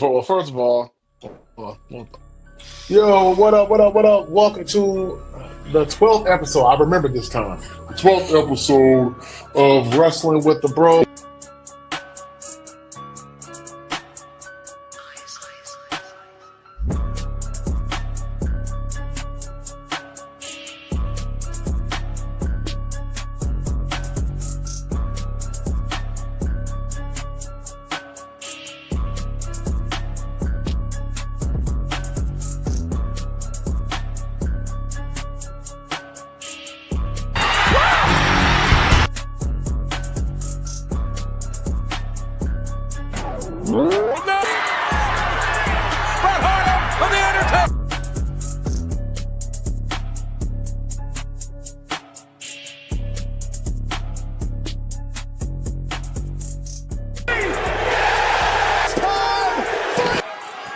Well, first of all, well, Yo, what up, what up, what up? Welcome to the 12th episode. I remember this time. The 12th episode of Wrestling with the Bros.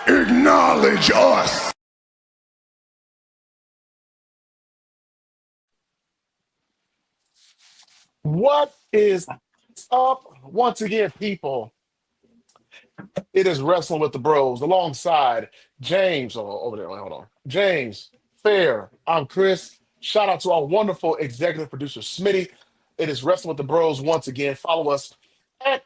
Acknowledge us. What is up? Once again, people, it is Wrestling with the Bros alongside James. Oh, over there, hold on. James, Fair. I'm Chris. Shout out to our wonderful executive producer, Smitty. It is Wrestling with the Bros once again. Follow us at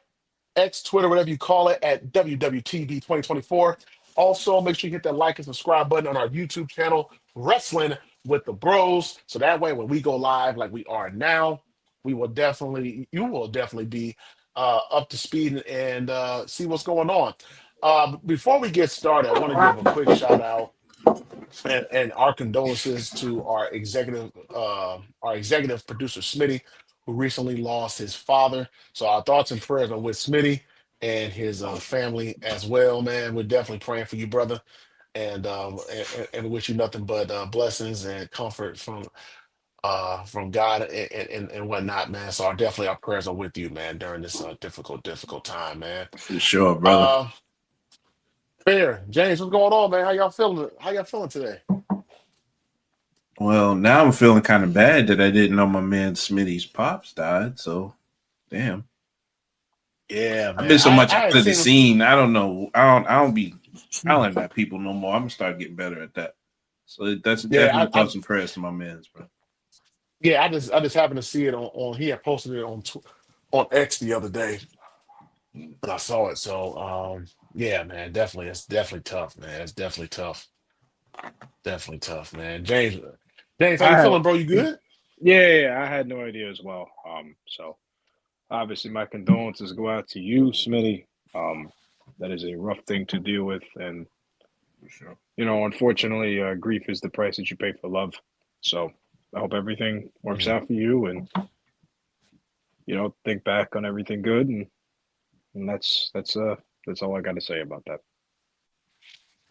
X, Twitter, whatever you call it, at WWTV 2024. Also, make sure you hit that like and subscribe button on our YouTube channel, Wrestling with the Bros. So that way, when we go live like we are now, you will definitely be up to speed and see what's going on. Before we get started, I want to give a quick shout out and our condolences to our executive producer Smitty, who recently lost his father. So our thoughts and prayers are with Smitty and his family as well. Man, we're definitely praying for you, brother, and wish you nothing but blessings and comfort from God and whatnot, man. So definitely our prayers are with you, man, during this difficult time, man. For sure, brother. Uh, Fair, James, what's going on, man? How y'all feeling? How y'all feeling today? Well, now I'm feeling kind of bad that I didn't know my man Smitty's pops died. So, damn. Yeah, I've man. been so much I out ain't of the seen him. scene. I don't know. I don't like that people no more. I'm gonna start getting better at that. So that's Yeah, definitely thoughts and prayers to my man's, bro. yeah. I just happened to see it on. He had posted it on X the other day, and I saw it. So, yeah, man. Definitely, it's definitely tough, man. It's definitely tough, man. James, how I you had, feeling, bro? You good? yeah, I had no idea as well. So obviously my condolences go out to you, Smitty. That is a rough thing to deal with, and For sure. unfortunately, grief is the price that you pay for love. So I hope everything works Mhm. out for you, and think back on everything good, and that's all I got to say about that.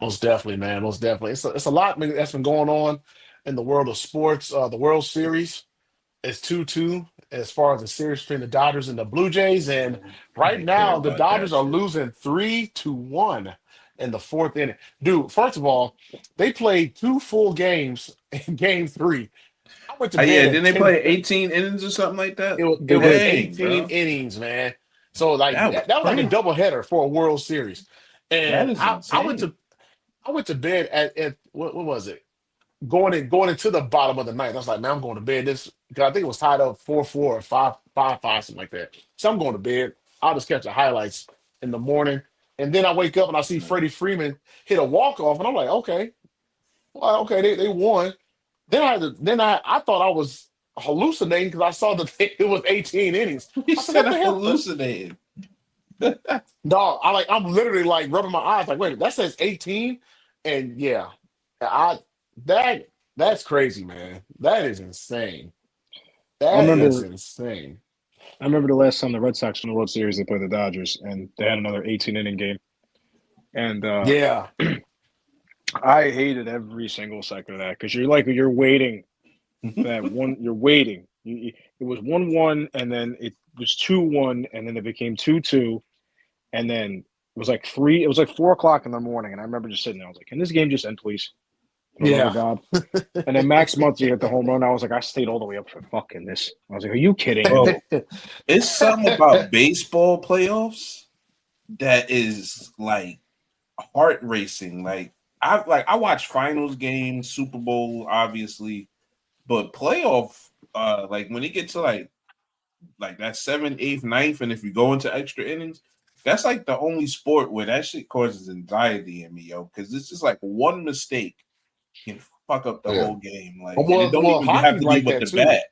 Most definitely, man. Most definitely. It's a lot that's been going on in the world of sports. The World Series is 2-2 as far as the series between the Dodgers and the Blue Jays. And I right ain't care now, the about that Dodgers are shit. losing 3-1 in the fourth inning. Dude, first of all, they played two full games in game three. I went to Yeah, bed didn't at they 10. play 18 innings or something like that? It They was did. Dang, 18 bro. innings, man. So like That was that was like a crazy. doubleheader for a World Series. That And is I insane. I went to bed at what was it? Going into the bottom of the ninth. I was like, man, I'm going to bed. This because I think it was tied up 4-4 or 5-5, something like that. So I'm going to bed. I'll just catch the highlights in the morning. And then I wake up and I see Freddie Freeman hit a walk-off, and I'm like, okay, well, okay, they won. Then I thought I was hallucinating because I saw that it was 18 innings. You I said, said what I the hell? hallucinated. Dog, I'm literally like rubbing my eyes, like, wait, that says 18? And yeah, I that that's crazy, man. That is insane. I That is remember insane. I remember the last time the Red Sox won the World Series, they played the Dodgers, and they had another 18 inning game, and Yeah. I hated every single second of that because you're waiting for that one. You're waiting. It was 1-1, and then it was 2-1, and then it became 2-2, and then it was like three. It was like 4 o'clock in the morning, and I remember just sitting there. I was like, "Can this game just end, please? For the love of Yeah. God!" And then Max Muncy hit the home run. I was like, I stayed all the way up for fucking this. I was like, "Are you kidding me?" Bro, it's something about baseball playoffs that is like heart racing. I watch finals games, Super Bowl, obviously, but playoff, like when it gets to like that 7th, 8th, ninth, and if you go into extra innings, that's like the only sport where that shit causes anxiety in me, yo. Because it's just like one mistake can fuck up the Yeah. whole game. Like, and it don't Well, even have hockey's to be like with that the too. bat.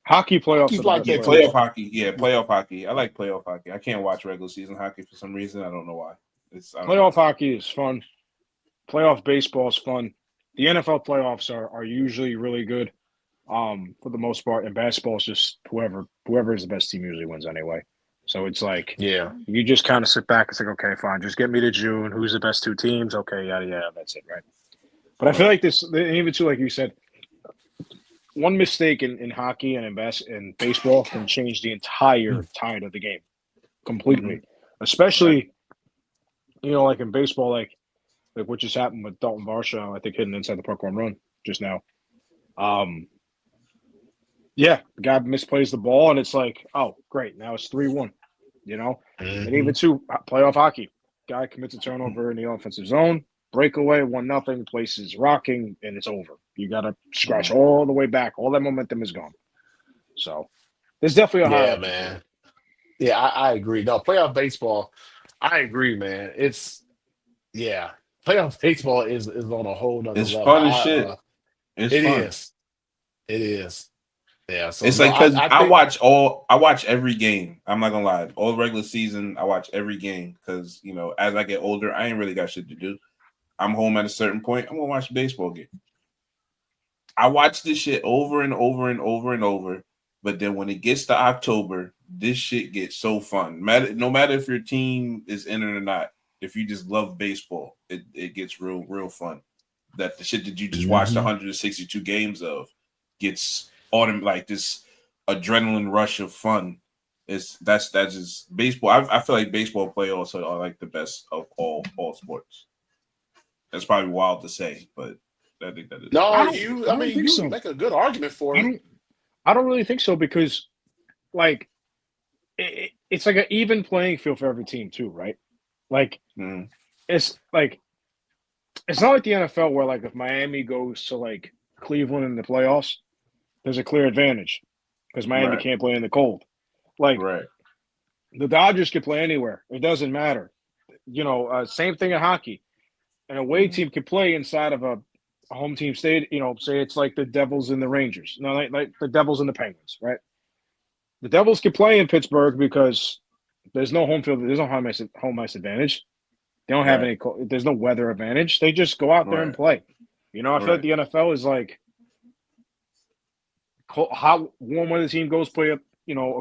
Hockey playoffs are Hockey's the like best Yeah, that playoffs. too. playoff hockey. Yeah, playoff hockey. I like playoff hockey. I can't watch regular season hockey for some reason. I don't know why. I don't Playoff know. hockey is fun. Playoff baseball is fun. The NFL playoffs are usually really good, for the most part. And basketball is just whoever is the best team usually wins anyway. So it's like Yeah. you just kind of sit back and say, okay, fine, just get me to June. Who's the best two teams? Okay, yada yada. That's it, right? But I feel like this, and even too, like you said, one mistake in hockey and in baseball can change the entire tide of the game completely. Especially, like in baseball, like what just happened with Dalton Varsho, I think hitting inside the park home run just now. Yeah, the guy misplays the ball, and it's like, oh, great, now it's 3-1. And even too, playoff hockey, guy commits a turnover in the offensive zone, breakaway, 1-0, place is rocking, and it's over. You got to scratch all the way back. All that momentum is gone. So there's definitely a Yeah, hierarchy to man. it. Yeah, I agree. No, playoff baseball, I agree, man. Yeah, playoff baseball is on a whole nother It's level. fun as shit. It's It fun. is. It is. Yeah. So It's no, like because I think I watch every game. I'm not gonna lie. All regular season, I watch every game because as I get older, I ain't really got shit to do. I'm home at a certain point. I'm gonna watch the baseball game. I watch this shit over and over and over and over. But then when it gets to October, this shit gets so fun. No matter if your team is in it or not, if you just love baseball, it gets real fun. That the shit that you just watched Mhm. 162 games of gets like this adrenaline rush of fun. That's just baseball. I feel like baseball playoffs are like the best of all sports. That's probably wild to say, but I think that is No, true. I I don't mean, think you so. make a good argument for I it. don't. I don't really think so because, like, it's like an even playing field for every team too, right? Like, Mm, it's like it's not like the NFL where like if Miami goes to like Cleveland in the playoffs, there's a clear advantage because Miami right, can't play in the cold. Like right. the Dodgers can play anywhere; it doesn't matter. Same thing in hockey. An away Mm, team can play inside of a home team state. Say it's like the Devils and the Rangers. No, like the Devils and the Penguins, right? The Devils can play in Pittsburgh because there's no home field. There's no home ice advantage. They don't have right, any. There's no weather advantage. They just go out there and right, play. I feel like right. the NFL is like how warm weather team goes play a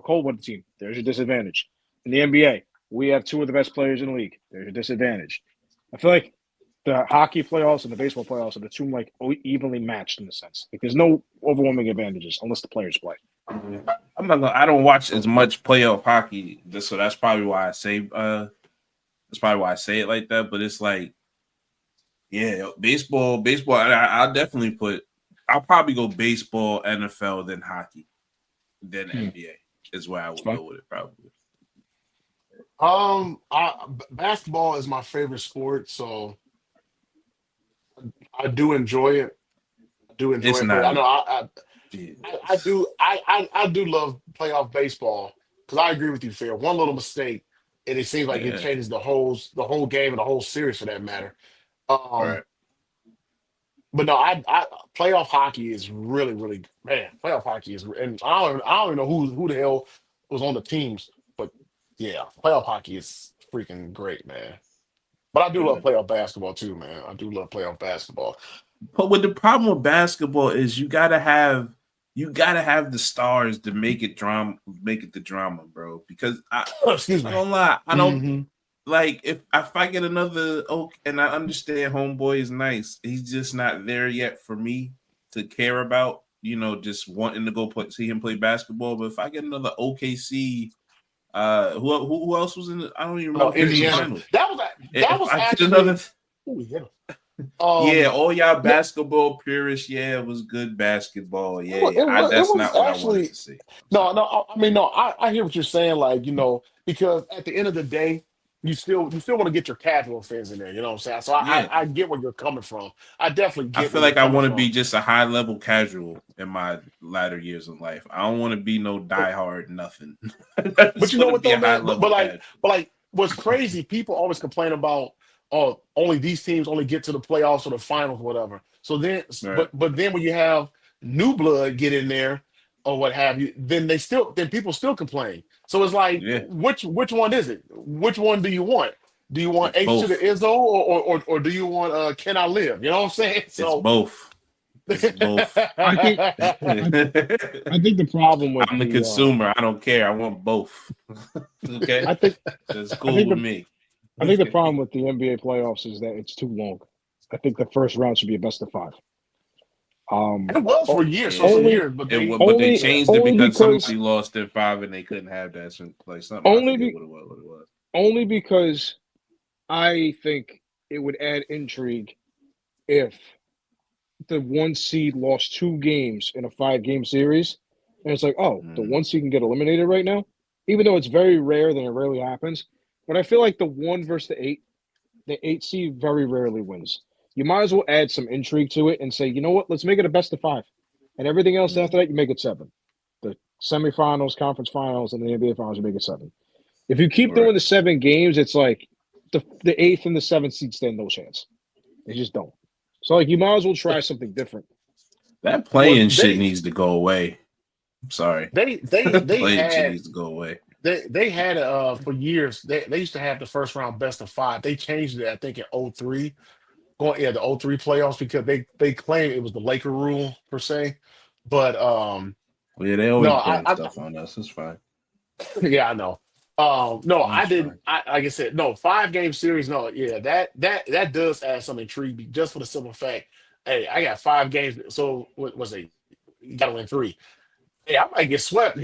cold weather team. There's your disadvantage. In the NBA, we have two of the best players in the league. There's your disadvantage. I feel like the hockey playoffs and the baseball playoffs are the two like evenly matched in a sense. Like there's no overwhelming advantages unless the players play. I'm not. I don't watch as much playoff hockey, so that's probably why I say. That's probably why I say it like that. But it's like, yeah, baseball. I'll definitely put. I'll probably go baseball, NFL, then hockey, then NBA is where I It's would fun. go with it. Probably. Basketball is my favorite sport, so I do enjoy it. I do enjoy It's it, but I not. know Yeah. I do love playoff baseball because I agree with you, Fair. One little mistake, and it seems like it Yeah. changes the whole game and the whole series for that matter. Um, Right. but no, I playoff hockey is really man. Playoff hockey is, and I don't even know who the hell was on the teams, but yeah, playoff hockey is freaking great, man. But I do love playoff basketball too, man. I do love playoff basketball. But with the problem with basketball is you gotta have the stars to make it the drama, bro. Because Excuse I me. don't lie, I don't Hmm. like if I get another and I understand homeboy is nice, he's just not there yet for me to care about. Just wanting to go see him play basketball. But if I get another OKC, who else was in it? I don't even Oh, remember who was in the Indiana. finals. That If was I get actually. another. Ooh, yeah. Yeah, Um, all y'all yeah, basketball purists. Yeah, it was good basketball. it was, Yeah. it was, it That's was not what I wanted actually to see. I'm no, sorry. no. I mean, no. I hear what you're saying, like because at the end of the day, you still want to get your casual fans in there. You know what I'm saying? So Yeah. I get where you're coming from. I definitely I get feel where you're like I coming want to from. be just a high level casual in my latter years of life. I don't want to be no diehard nothing. I But just you know want to what be though, a high man? level casual. But like what's crazy, people always complain about oh, only these teams only get to the playoffs or the finals, whatever. So then Right. but then when you have new blood get in there or what have you, then people still complain. So it's like Yeah. which one is it? Which one do you want? Do you want It's H to the both. Izzo or do you want Can I Live? You know what I'm saying? It's So both. It's both. I think I'm I think the problem with the consumer. I don't care. I want both. Okay? I think That's I cool think with the me. I think the problem with the NBA playoffs is that it's too long. I think the first round should be a best of five. it was for O- years, for Yeah. some only years, but they But they only changed it only because because somebody lost in 5 and they couldn't have that. Like something I only forget be, what it was. only because I think it would add intrigue if the one seed lost 2 games in a 5 game series, and it's like, oh, the Mm. one seed can get eliminated right now, even though it's very rare that it rarely happens. But I feel like the 1 versus the 8 seed very rarely wins. You might as well add some intrigue to it and say, you know what, let's make it a best of 5, and everything else Mm. after that, you make it 7. The semifinals, conference finals, and the NBA finals, you make it 7. If you keep Right. doing the 7 games, it's like the 8th and the 7th seed stand no chance. They just don't. So like you might as well try something different. That well playing shit needs to go away. I'm sorry. they Playing shit had needs to go away. they had for years they used to have the first round best of 5. They changed it I think in '03, the '03 playoffs because they claim it was the Laker rule per se. But Well, yeah, they no, always blame stuff on us. It's fine. yeah, I know. No, I It's didn't. fine. Like I said, no 5 game series. No, yeah, that does add some intrigue just for the simple fact. Hey, I got 5 games. So what was it? You got to win 3. Hey, I might get swept.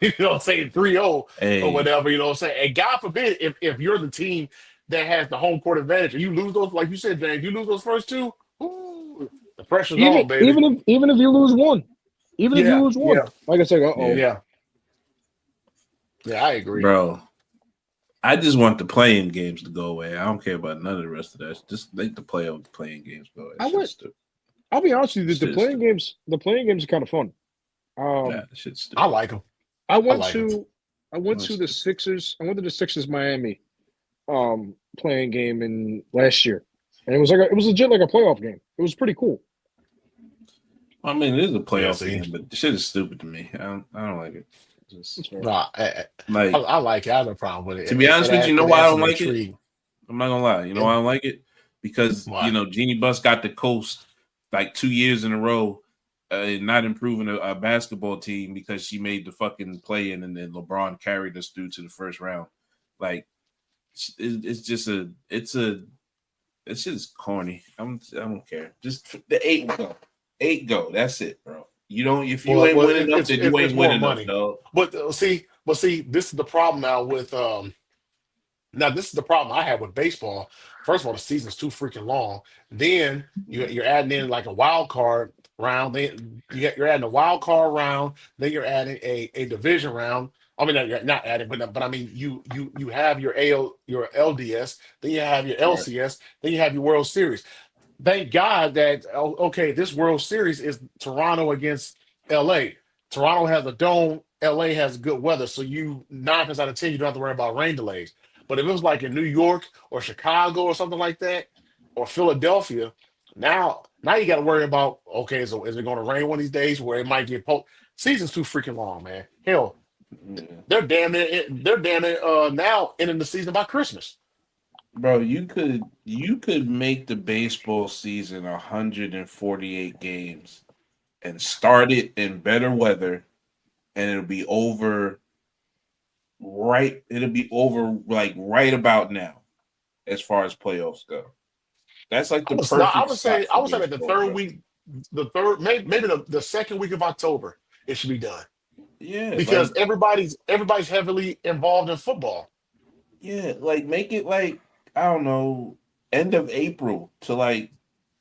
You know what I'm saying? 3-0 or Hey, whatever. You know what I'm saying? And God forbid if you're the team that has the home court advantage and you lose those, like you said, James, you lose those first 2. Ooh, the pressure's Even on, baby. even if you lose one, even if you Yeah, lose one, yeah, like I said, yeah, yeah, yeah. I agree. bro. I just want the playing games to go away. I don't care about none of the rest of that. Just make the playing games go away. I Shit's went. stupid. I'll be honest with you. The Shit's playing stupid. games, are kind of fun. Nah, shit's I stupid. like them. I I went like them. to I went That's to the stupid. Sixers. I went to the Sixers Miami playing game in last year, and it was legit like a playoff game. It was pretty cool. I mean, it is a Yeah, playoff see. game, but the shit is stupid to me. I don't like it. That's Just fair. No, like I like it. I have no problem with to it. be honest with you, you know It why I adds don't some like it? intrigue. I'm not gonna lie. You know why I don't like it? Because Why? Jeannie Buss got the coast like 2 years in a row, not improving a basketball team because she made the fucking play in, and then LeBron carried us through to the first round. Like it's just it's just corny. I don't care. Just the 8 go, 8 go. That's it, bro. You don't if you ain't Well, winning enough, then you it's ain't more winning enough, money. dog. But see, this is the problem now with now this is the problem I have with baseball. First of all, the season's too freaking long. Then you're adding in like a wild card round. Then you're adding a wild card round. Then you're adding a division round. I mean, you're not adding, but I mean, you have your LDS. Then you have your Right. LCS. Then you have your World Series. Thank God that okay, this World Series is Toronto against LA. Toronto has a dome, LA has good weather, so you 9 times out of 10 you don't have to worry about rain delays. But if it was like in New York or Chicago or something like that, or Philadelphia, now you got to worry about okay, so is it going to rain one of these days where it might get season's too freaking long, man. Hell, Yeah. they're damn near now ending the season by Christmas. Bro, you could make the baseball season 148 games and start it in better weather, and it'll be over like right about now as far as playoffs go. That's like I the was not. perfect spot I for would say that the baseball, third bro. week, maybe the second week of October, it should be done Yeah, because everybody's heavily involved in football. like make it like I don't know, end of April to like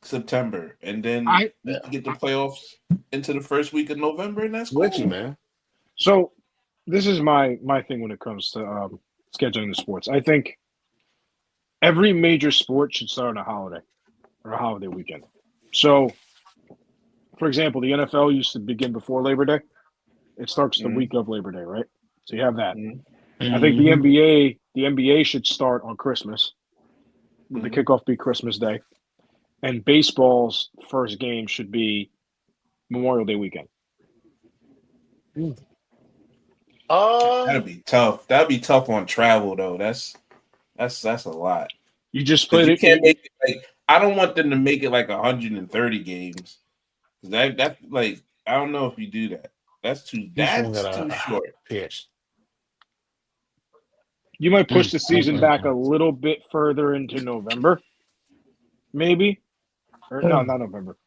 September, and then I we can get the playoffs into the first week of November, and that's With you, cool. man. so this is my thing when it comes to scheduling the sports. I think every major sport should start on a holiday or a holiday weekend. So, for example, the NFL used to begin before Labor Day. It starts the week of Labor Day, right? So you have that. Mhm. I think Mhm. the NBA should start on Christmas. The kickoff be Christmas Day, and baseball's first game should be Memorial Day weekend. Uh, That'd be tough. That'd be tough on travel though. That's a lot. You just Because played you it. can't make it like I don't want them to make it like 130 games. That like I don't know if you do that. each one got That's too a short. pitch. You might push Mm, the mm, season mm, back a little bit further into November, maybe. Or no, mm. not November.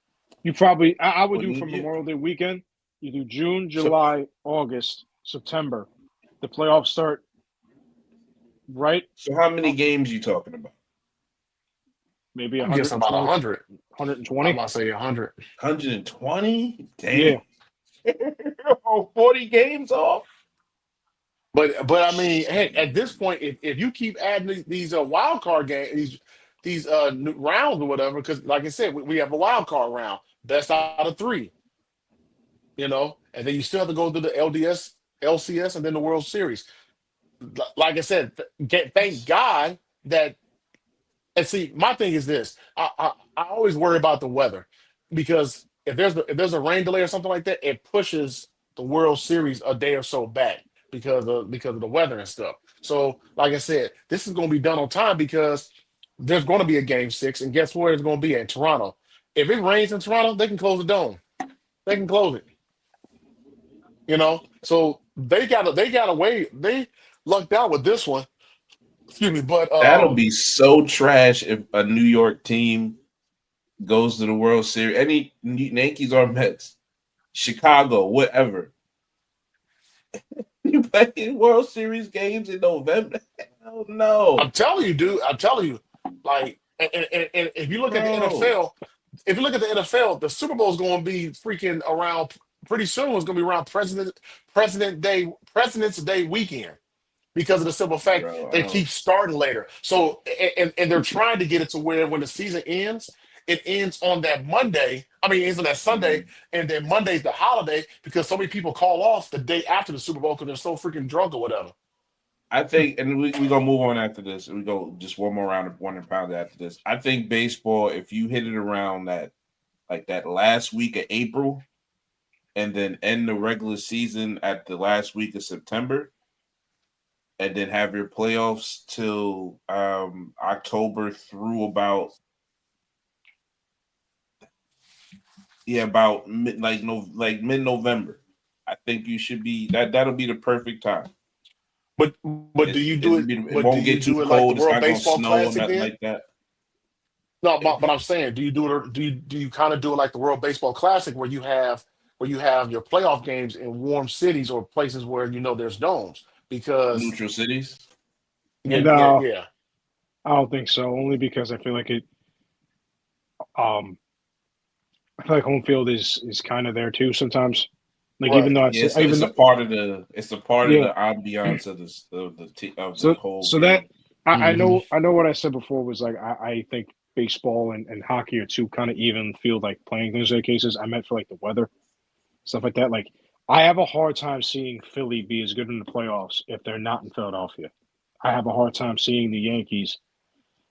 You probably I would What do do you for do? Memorial Day weekend. You do June, So July, August, September. The playoffs start right, so how many games you talking about? maybe I'm guessing about 120, 100. I'm 120. about to say 100. 120? Yeah. Damn. Oh, 40 games off? But I mean, hey, at this point, if you keep adding these wild card games, these new rounds or whatever, because like I said, we have a wild card round, best out of three, and then you still have to go through the LDS, LCS, and then the World Series. Like I said, thank God that. And see, my thing is this: I always worry about the weather because if there's a rain delay or something like that, it pushes the World Series a day or so back because of the weather and stuff. So, like I said, this is going to be done on time because there's going to be a game 6, and guess where it's going to be at Toronto. If it rains in Toronto, they can close the dome. They can close it. So they got away. They lucked out with this one. Excuse me, but That'll be so trash if a New York team goes to the World Series. Any Yankees or Mets, Chicago, whatever. You play World Series games in November? Hell I'm no, telling you, dude. I'm telling you, like, and if you look at the bro. NFL, if you look at the NFL, the Super Bowl is going to be freaking around pretty soon. It's going to be around President's Day weekend because of the simple fact Bro, I they don't. keep starting later. So, and they're trying to get it to where when the season ends, it ends on that Monday. I mean, it ends on that Sunday, Mhm. and then Monday's the holiday because so many people call off the day after the Super Bowl because they're so freaking drunk or whatever. I think, and we gonna move on after this. We go just one more round of 100 pounds after this. I think baseball, if you hit it around that like that last week of April, and then end the regular season at the last week of September, and then have your playoffs till October through about mid November. I think you should be that'll be the perfect time. But do you do it? It But do won't you get too do it like the cold. It's World not gonna Baseball snow or Classic nothing then? like that. No, but I'm saying, do you do it? Or do you kind of do it like the World Baseball Classic, where you have your playoff games in warm cities or places where there's domes? Because Neutral cities. yeah, yeah, No, yeah. I don't think so. Only because I feel like it. Um, I feel like home field is kind of there too sometimes. Like even Right. though Yeah, so even though it's a part of yeah. the ambiance of the So whole so that game. Hmm. I know what I said before was like I think baseball and hockey are two kind of even field like playing things like cases. I meant for like the weather stuff like that. Like I have a hard time seeing Philly be as good in the playoffs if they're not in Philadelphia. I have a hard time seeing the Yankees.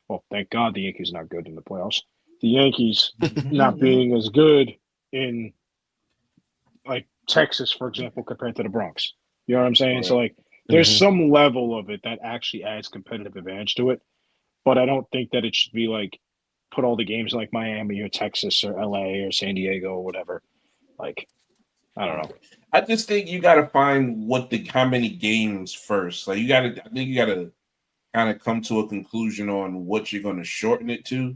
Well, thank God the Yankees are not good in the playoffs. The Yankees not being as good in like Texas, for example, compared to the Bronx. You know what I'm saying? So Right. like there's Hmm. some level of it that actually adds competitive advantage to it. But I don't think that it should be like put all the games in like Miami or Texas or LA or San Diego or whatever. Like, I don't know. I just think you got to find how many games first. Like I think you got to kind of come to a conclusion on what you're going to shorten it to,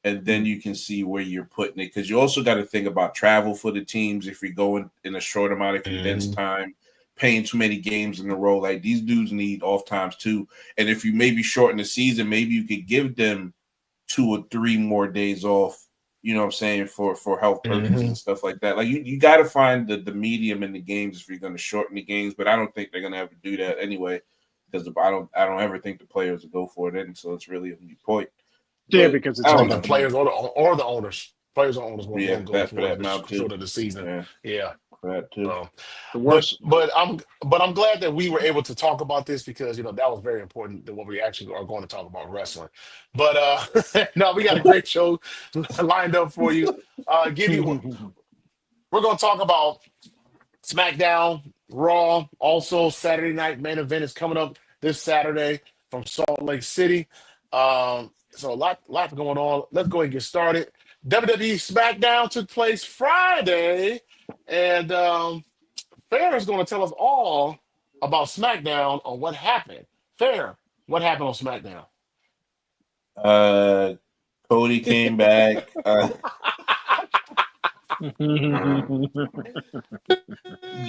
and then you can see where you're putting it. Because you also got to think about travel for the teams if you're going in a short amount of condensed Hmm. time, paying too many games in a row. Like these dudes need off times too. And if you maybe shorten the season, maybe you could give them 2 or 3 more days off. You know what I'm saying, for health purposes Hmm. and stuff like that. Like you got to find the medium in the games if you're going to shorten the games. But I don't think they're going to have to do that anyway. because I don't ever think the players will go for it, and so it's really a moot point. Yeah, But because I it's I all don't think the know. about the money. players or the owners, players or owners Yeah, won't go that for for it that this amount too. short of the season. Yeah, Yeah. for that too. So, The but worst. but I'm glad that we were able to talk about this because that was very important that what we actually are going to talk about wrestling. But no, we got a great show lined up for you. Give you we're going to talk about SmackDown, Raw, also Saturday night main event is coming up this Saturday from Salt Lake City. So a lot going on. Let's go ahead and get started. WWE SmackDown took place Friday, and Fair is going to tell us all about SmackDown on what happened. Fair, what happened on SmackDown? Cody came back.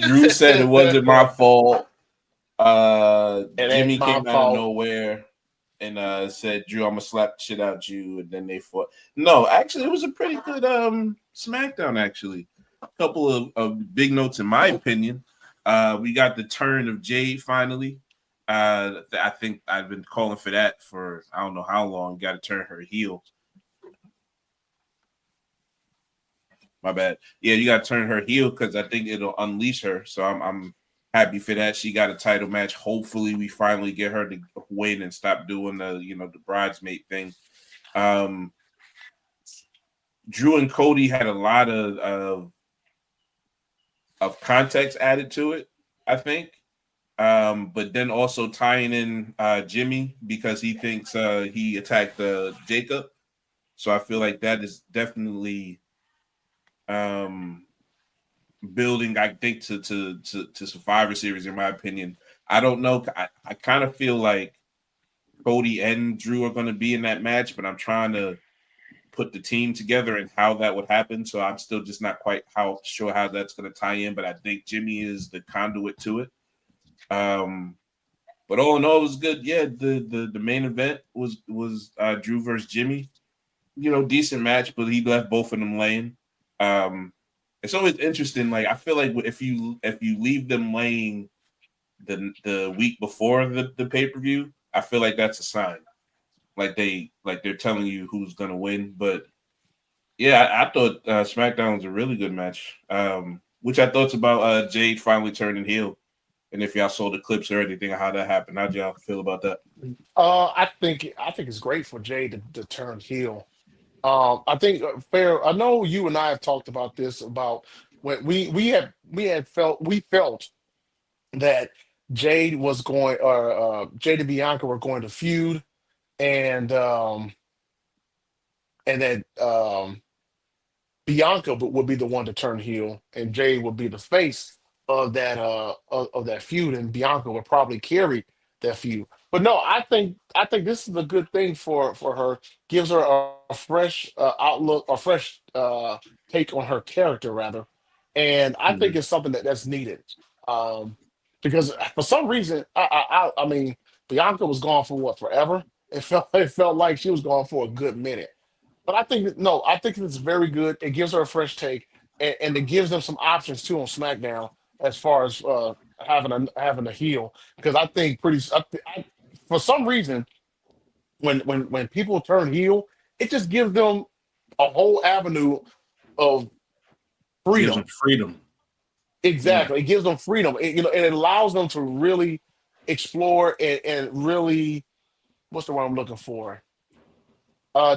Drew said it wasn't my fault. It ain't Jimmy my came out of fault. nowhere and said, "Drew, I'm gonna slap the shit out you," and then they fought. No, actually, it was a pretty good SmackDown. Actually, a couple of big notes in my opinion. We got the turn of Jade finally. I think I've been calling for that for I don't know how long. Got to turn her heel. My bad. Yeah, you got to turn her heel because I think it'll unleash her. So I'm happy for that. She got a title match. Hopefully, we finally get her to win and stop doing the bridesmaid thing. Drew and Cody had a lot of context added to it, I think. But then also tying in Jimmy because he thinks he attacked Jacob. So I feel like that is definitely building, I think, to Survivor Series, in my opinion. I don't know. I kind of feel like Cody and Drew are going to be in that match, but I'm trying to put the team together and how that would happen. So I'm still just not quite sure how that's going to tie in, but I think Jimmy is the conduit to it. But all in all, it was good. Yeah, the main event was Drew versus Jimmy. Decent match, but he left both of them laying. It's always interesting. Like I feel like if you leave them laying the week before the pay-per-view, I feel like that's a sign. Like they're telling you who's gonna win. But yeah, I thought SmackDown was a really good match. Which I thought about Jade finally turning heel. And if y'all saw the clips or anything of how that happened, how'd y'all feel about that? I think it's great for Jay to turn heel. I think Fair. I know you and I have talked about this about when we felt that Jade was going or Jade and Bianca were going to feud, and that Bianca would be the one to turn heel, and Jade would be the face of that of that feud, and Bianca would probably carry that feud. But no, I think this is a good thing for her. Gives her a fresh outlook, a fresh take on her character, rather, and I think Mhm. it's something that's needed. Um, because for some reason, I mean, Bianca was gone for what forever. It felt like she was gone for a good minute. But no, I think it's very good. It gives her a fresh take, and it gives them some options too on SmackDown as far as having a heel. Because I think for some reason when people turn heel, it just gives them a whole avenue of Gives them freedom. freedom. Yeah. Exactly, it gives them freedom. And it allows them to really explore and really what's the word I'm looking for?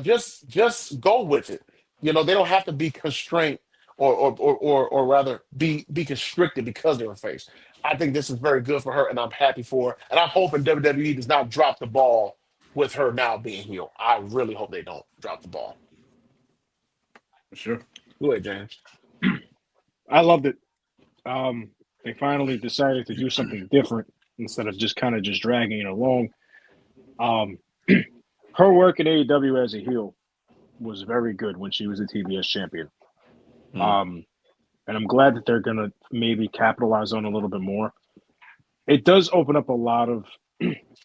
Just go with it. They don't have to be constrained or rather be constricted because they're a face. I think this is very good for her, and I'm happy for her. And I'm hoping WWE does not drop the ball with her now being heel. I really hope they don't drop the ball. For sure. Go ahead, James. I loved it. They finally decided to do something different instead of just dragging it along. Um, her work in AEW as a heel was very good when she was a TBS champion. Mm. Um, and I'm glad that they're gonna maybe capitalize on a little bit more. It does open up a lot of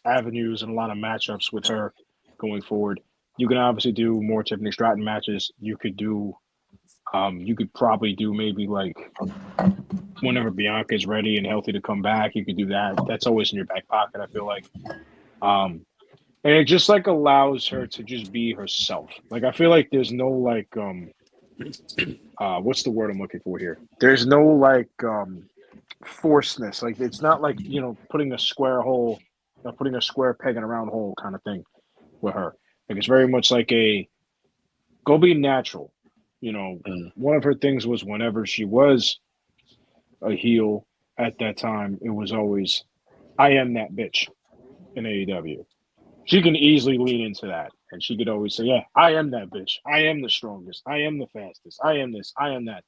avenues and a lot of matchups with her going forward. You can obviously do more Tiffany Stratton matches. You could do You could probably do maybe like whenever Bianca's ready and healthy to come back, you could do that. That's always in your back pocket, I feel like. And it just like allows her to just be herself. Like I feel like there's no like what's the word I'm looking for here? There's no like forcedness. Like it's not like, putting a square hole, putting a square peg in a round hole kind of thing with her. Like it's very much like a go be natural. Mm. One of her things was whenever she was a heel at that time, it was always I am that bitch in AEW. She can easily lean into that. And she could always say, yeah, I am that bitch. I am the strongest. I am the fastest. I am this. I am that.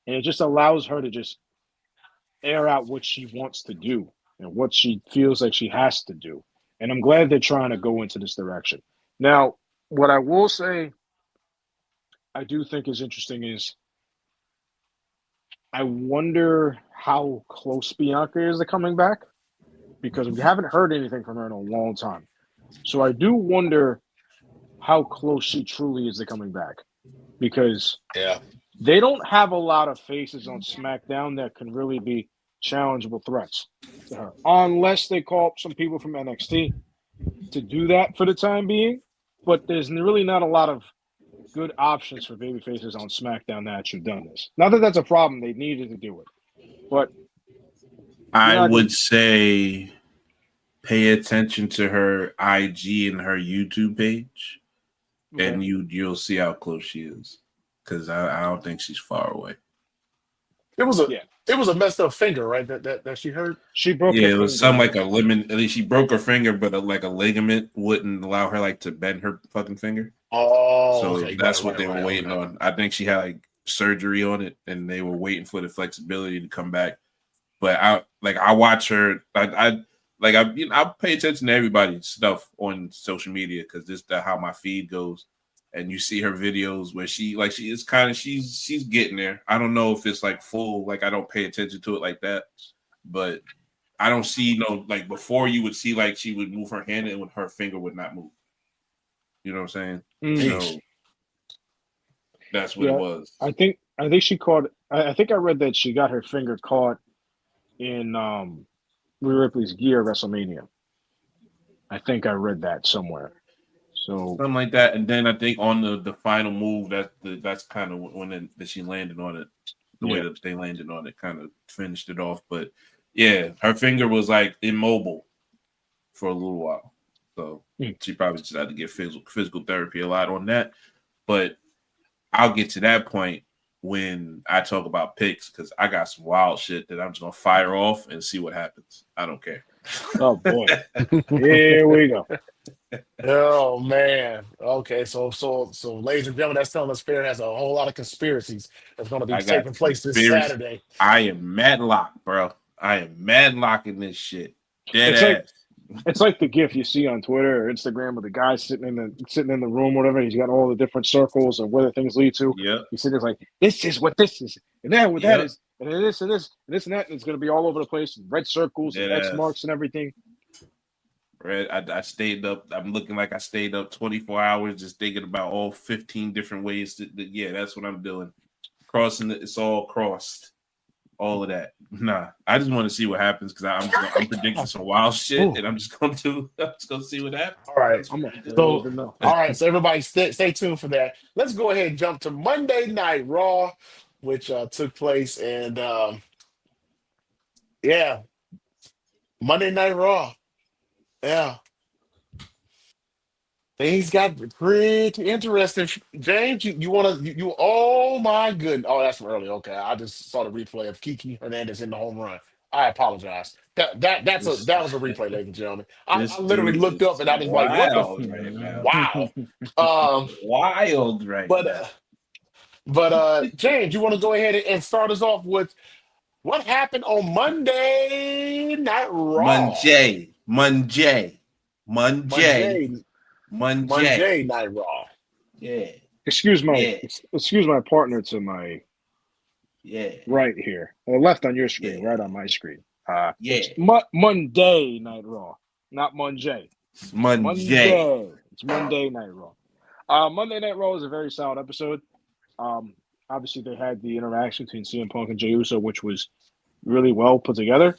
And it just allows her to just air out what she wants to do and what she feels like she has to do. And I'm glad they're trying to go into this direction. Now, what I will say I do think is interesting is I wonder how close Bianca is to coming back because we haven't heard anything from her in a long time. So I do wonder how close she truly is to coming back because Yeah. they don't have a lot of faces on SmackDown that can really be challengeable threats to her, unless they call up some people from NXT to do that for the time being. But there's really not a lot of good options for baby faces on SmackDown that should have done this. Not that that's a problem; they needed to do it, but I gonna, would say pay attention to her IG and her YouTube page, okay. and you'll see how close she is. Because I don't think she's far away. It was a Yeah, it was a messed up finger, right? That she hurt. she broke Yeah, her it was finger. some like a limit. At least she broke her finger, but like a ligament wouldn't allow her like to bend her fucking finger. Oh, So okay, that's right, what right, they were right. waiting Okay. on. I think she had like surgery on it, and they were waiting for the flexibility to come back. But I watch her. I pay attention to everybody's stuff on social media because this is how my feed goes. And you see her videos where she is kind of she's getting there. I don't know if it's like full. Like I don't pay attention to it like that, but I don't see no like before you would see like she would move her hand and her finger would not move. You know what I'm saying? Jeez. So that's what it Yeah, was. I think she caught. I think I read that she got her finger caught in Rhea Ripley's gear at WrestleMania. I think I read that somewhere. So Something like that. And then I think on the final move, that's kind of when that she landed on it, the way yeah, that they landed on it, kind of finished it off. But yeah, her finger was like immobile for a little while, so Mm. she probably just had to get physical therapy a lot on that. But I'll get to that point when I talk about picks because I got some wild shit that I'm just gonna fire off and see what happens. I don't care. Oh boy, here we go. Oh man. Okay, so ladies and gentlemen, that's telling us Fair has a whole lot of conspiracies that's going to be I got taking place this conspiracy. Saturday. I am madlock, bro. I am madlocking this shit. Dead It's like ass. it's like the gif you see on Twitter or Instagram of the guy sitting in the room, whatever. He's got all the different circles and where the things lead to. Yep. He's sitting there like, this is what this is, and then what that Yep. is, and then this and this and this and that, and it's going to be all over the place, and red circles and Dead X ass. marks and everything. Right. I stayed up. I'm looking like I stayed up 24 hours just thinking about all 15 different ways yeah, that's what I'm doing. Crossing it, it's all crossed. All of that. Nah. I just want to see what happens because I'm predicting some wild shit Ooh. and I'm just gonna see what happens. All right. I'm gonna So, even know. all right. So everybody, stay tuned for that. Let's go ahead and jump to Monday Night Raw, which took place, and yeah, Monday Night Raw. Yeah, things got pretty interesting. James, you want to you? Oh my goodness! Oh, that's from early. Okay, I just saw the replay of Kiki Hernandez in the home run. I apologize. This That was a replay, ladies and gentlemen. I this literally dude looked up is and I was like, what the wild right now. wow. Um, Wild right but now. James, you want to go ahead and start us off with what happened on Monday Night Raw? Monday. Monday, Monday. Monday Night Raw. Yeah. excuse my Yeah. excuse my partner to my Yeah. right here, or left on your screen, Yeah. right on my screen. Yeah. It's Monday Night Raw, not Monday. Monday. Monday. It's Monday Night Raw. Monday Night Raw is a very solid episode. Um, obviously they had the interaction between CM Punk and Jey Uso, which was really well put together.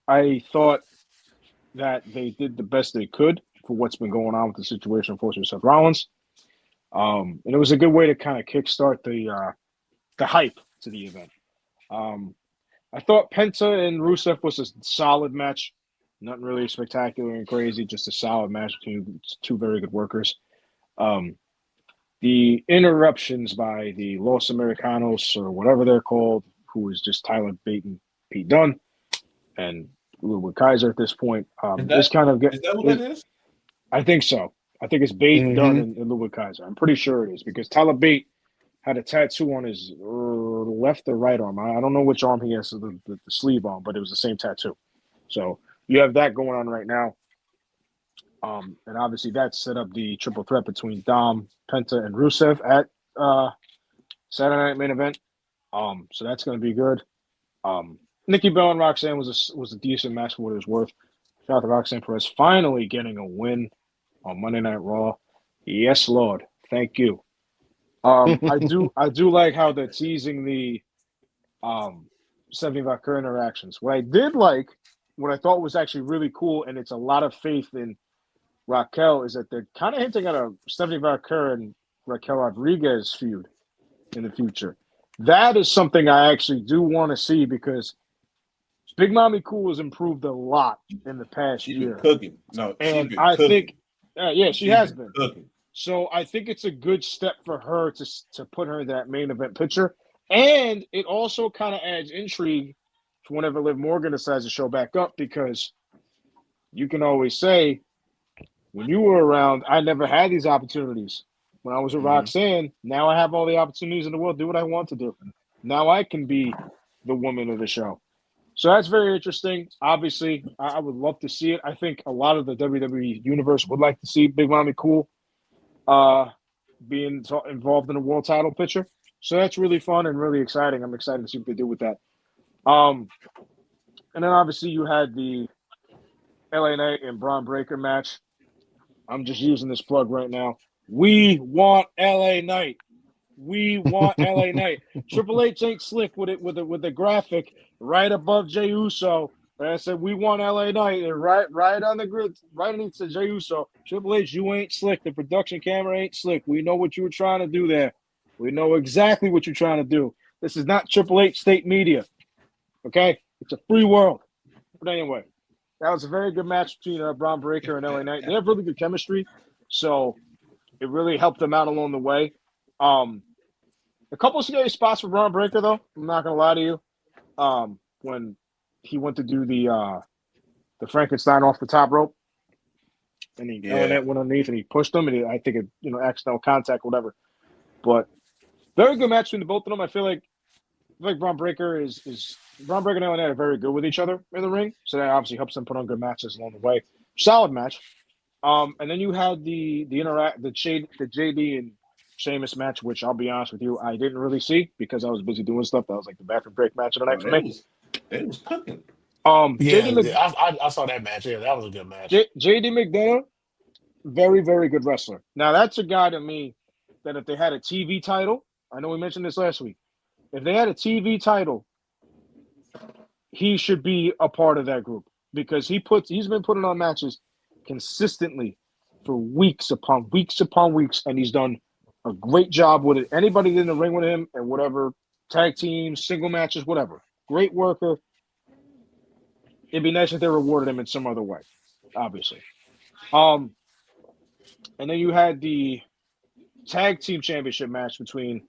I thought that they did the best they could for what's been going on with the situation, unfortunately, with Seth Rollins. And it was a good way to kind of kickstart the hype to the event. I thought Penta and Rusev was a solid match. Nothing really spectacular and crazy, just a solid match between two very good workers. The interruptions by the Los Americanos, or whatever they're called, who is just Tyler Bate and Pete Dunne, and Ludwig Kaiser at this point, is kind of is that what that is? I think so. I think it's Bate, Dunne, and Ludwig Kaiser. I'm pretty sure it is because Tyler Bate had a tattoo on his left or right arm. I don't know which arm he has the sleeve on, but it was the same tattoo. So you have that going on right now. And obviously that set up the triple threat between Dom, Penta, and Rusev at Saturday Night Main Event. So that's going to be good. Nikki Bella and Roxanne was a decent match for what it was worth. Shout out to Roxanne Perez finally getting a win on Monday Night Raw. Yes, Lord. Thank you. I do like how they're teasing the 75 Kerr interactions. What I did like, what I thought was actually really cool, and it's a lot of faith in Raquel, is that they're kind of hinting at a 75 Kerr and Raquel Rodriguez feud in the future. That is something I actually do want to see because Big Mommy Cool has improved a lot in the past year. Cooking. No, and I think, she has been. Cooking. So I think it's a good step for her to put her in that main event picture. And it also kind of adds intrigue for whenever Liv Morgan decides to show back up, because you can always say, when you were around, I never had these opportunities. When I was with Roxanne, now I have all the opportunities in the world, do what I want to do. Now I can be the woman of the show. So that's very interesting. Obviously, I would love to see it. I think a lot of the WWE universe would like to see Big Mommy Cool being involved in a world title picture. So that's really fun and really exciting. I'm excited to see what they do with that. And then obviously you had the LA Knight and Braun Breaker match. I'm just using this plug right now. We want LA Knight. We want LA Knight. Triple H ain't slick with it with the graphic right above Jey Uso. And I said, we want LA Knight. And right on the grid, right underneath to Jey Uso. Triple H, you ain't slick. The production camera ain't slick. We know what you were trying to do there. We know exactly what you're trying to do. This is not Triple H state media. Okay? It's a free world. But anyway, that was a very good match between Braun Breaker and LA Knight. They have really good chemistry. So it really helped them out along the way. A couple of scary spots for Braun Breaker, though. I'm not going to lie to you. When he went to do the Frankenstein off the top rope, and LA Knight went underneath and he pushed him, and I think it, accidental contact, whatever. But very good match between the both of them. I feel like Braun Breaker Braun Breaker and LA Knight are very good with each other in the ring, so that obviously helps them put on good matches along the way. Solid match. And then you had the JD and Sheamus match, which I'll be honest with you, I didn't really see because I was busy doing stuff. That was like the bathroom break match of the night for me. It was cooking. I saw that match. Yeah, that was a good match. JD McDonough, very, very good wrestler. Now, that's a guy to me that if they had a TV title, I know we mentioned this last week, if they had a TV title, he should be a part of that group because he's been putting on matches consistently for weeks upon weeks, and he's done a great job with it. Anybody in the ring with him and whatever, tag teams, single matches, whatever. Great worker. It'd be nice if they rewarded him in some other way, obviously. And then you had the tag team championship match between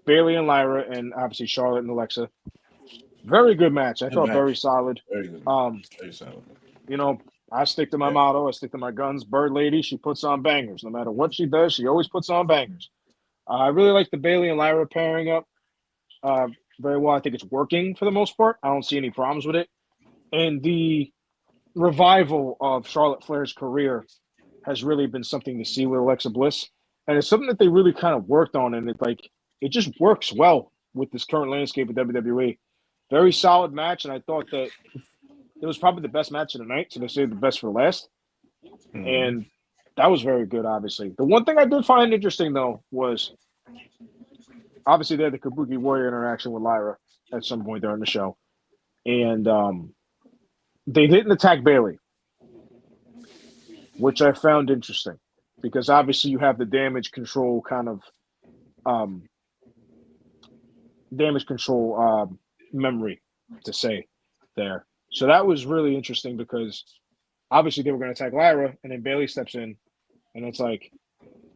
Bayley and Lyra and obviously Charlotte and Alexa. Very good match. I thought very solid. Very good. Very solid. I stick to my motto. I stick to my guns. Bird Lady, she puts on bangers. No matter what she does, she always puts on bangers. I really like the Bayley and Lyra pairing up very well. I think it's working for the most part. I don't see any problems with it. And the revival of Charlotte Flair's career has really been something to see with Alexa Bliss. And it's something that they really kind of worked on. And it just works well with this current landscape of WWE. Very solid match. And I thought that it was probably the best match of the night, so they saved the best for last. And that was very good, obviously. The one thing I did find interesting, though, was obviously they had the Kabuki Warrior interaction with Lyra at some point during the show, and they didn't attack Bailey, which I found interesting because obviously you have the damage control kind of um, memory to say there. So that was really interesting because obviously they were going to attack Lyra, and then Bailey steps in, and it's like,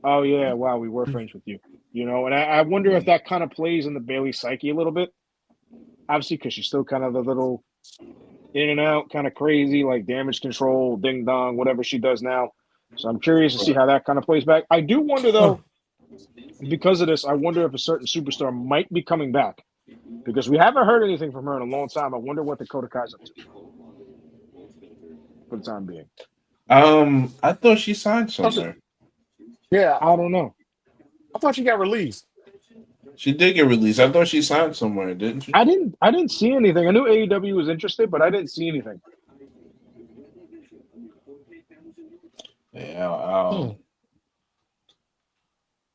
oh yeah, wow, we were friends with you, And I wonder if that kind of plays in the Bailey psyche a little bit. Obviously, because she's still kind of the little in and out, kind of crazy, like damage control, ding dong, whatever she does now. So I'm curious to see how that kind of plays back. I do wonder though, because of this, I wonder if a certain superstar might be coming back because we haven't heard anything from her in a long time. I wonder what Dakota Kai's up to for the time being. I thought she signed somewhere. Yeah, I don't know. I thought she got released. She did get released. I thought she signed somewhere, didn't she? I didn't see anything. I knew AEW was interested, but I didn't see anything. Yeah,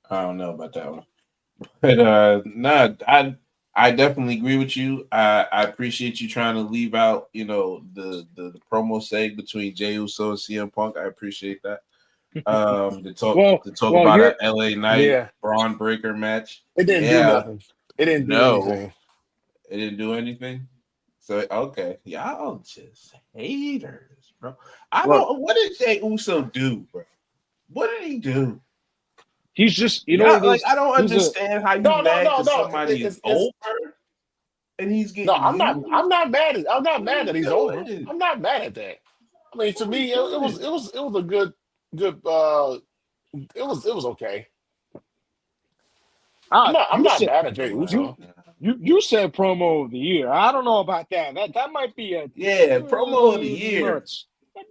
I don't know about that one. But I definitely agree with you. I appreciate you trying to leave out, the promo seg between Jey Uso and CM Punk. I appreciate that. To talk about an LA Knight Braun Breaker match. It didn't do nothing. It didn't do anything. It didn't do anything. So okay, y'all just haters, bro. What did Jey Uso do, bro? What did he do? He's just, I don't understand how you mad because somebody is over and he's getting. No, I'm not mad that he's over. I'm not mad at that. I mean, to me, it was a good. It was okay. I'm not mad at Jey Uso. You said promo of the year. I don't know about that. That might be a promo of the year.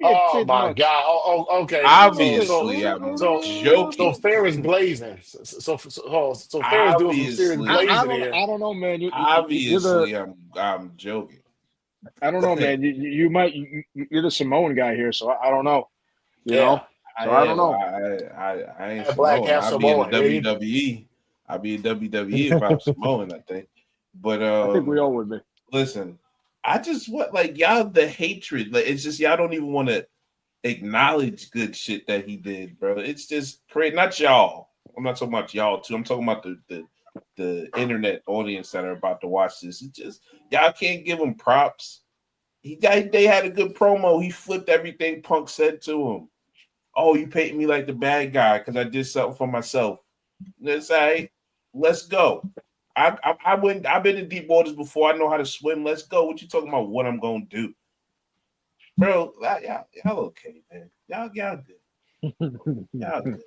Oh my God! Oh, okay. Obviously, I'm joking. So fair is blazing. So fair is doing some serious blazing here. I don't know, man. Obviously, I'm joking. I don't know, man. You're the Samoan guy here, so I don't know. You know. So I don't know. I ain't Samoan. I'll be in the WWE. I'll be in WWE if I'm Samoan, I think. But I think we all would be. Listen, I just want y'all the hatred. It's just y'all don't even want to acknowledge good shit that he did, bro. It's just crazy. Not y'all. I'm not talking about y'all too. I'm talking about the internet audience that are about to watch this. It's just y'all can't give him props. They had a good promo. He flipped everything Punk said to him. Oh, you painted me like the bad guy because I did something for myself. That's all right. Let's go. I've been in deep waters before. I know how to swim. Let's go. What you talking about? What I'm gonna do, bro? Y'all okay, man? Y'all good. Y'all good.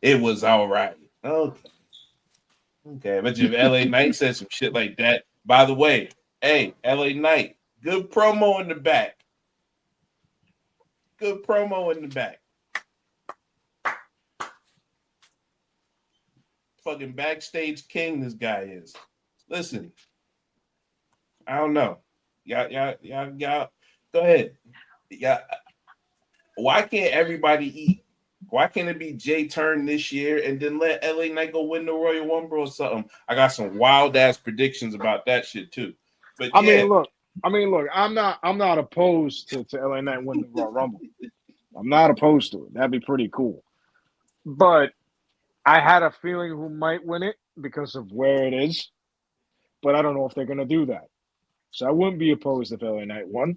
It was all right. Okay. But if LA Knight said some shit like that, by the way, hey, LA Knight, good promo in the back. Good promo in the back. Fucking backstage king this guy is. Listen, I don't know. Y'all, go ahead. Yeah. Why can't everybody eat? Why can't it be Jay turn this year and then let LA Knight go win the Royal Rumble or something? I got some wild ass predictions about that shit too. But I mean, look. I'm not opposed to LA Knight winning the Royal Rumble. I'm not opposed to it. That'd be pretty cool. But I had a feeling who might win it because of where it is. But I don't know if they're going to do that. So I wouldn't be opposed if LA Knight won.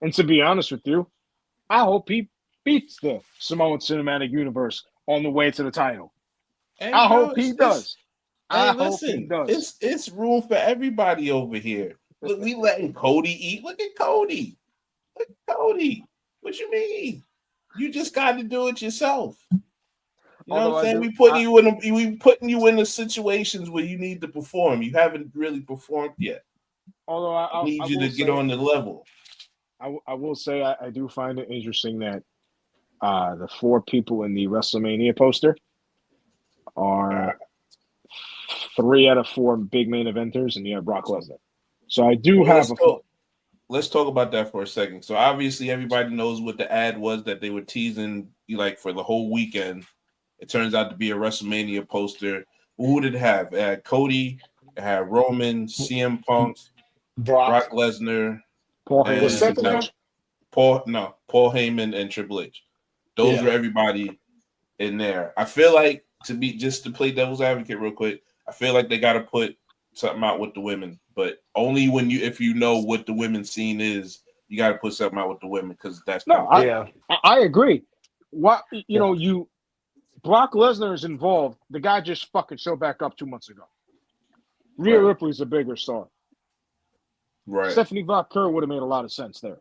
And to be honest with you, I hope he beats the Samoan Cinematic Universe on the way to the title. I hope he does. It's room for everybody over here. Look, we letting Cody eat. Look at Cody. What you mean? You just got to do it yourself. You know what I'm saying? We putting you in the situations where you need to perform. You haven't really performed yet. Although I need you to get on the level. I will say I do find it interesting that the 4 people in the WrestleMania poster are 3 out of 4 big main eventers, and you have Brock Lesnar. So I do have Let's talk about that for a second. So obviously everybody knows what the ad was that they were teasing for the whole weekend It turns out to be a WrestleMania poster. Who did it have? It had Cody, it had Roman, CM Punk, Brock. Brock Lesnar, Paul Heyman Was and and Seth in Triple there? H. Paul Heyman and Triple H. Those Yeah. were everybody in there. I feel like to play devil's advocate real quick, I feel like they got to put something out with the women, but only if you know what the women's scene is, you got to put something out with the women because that's kind No, of cool. Yeah. I agree. What Yeah. Brock Lesnar is involved. The guy just fucking showed back up 2 months ago. Rhea Right. Ripley's a bigger star. Right, Stephanie Vaquer would have made a lot of sense there.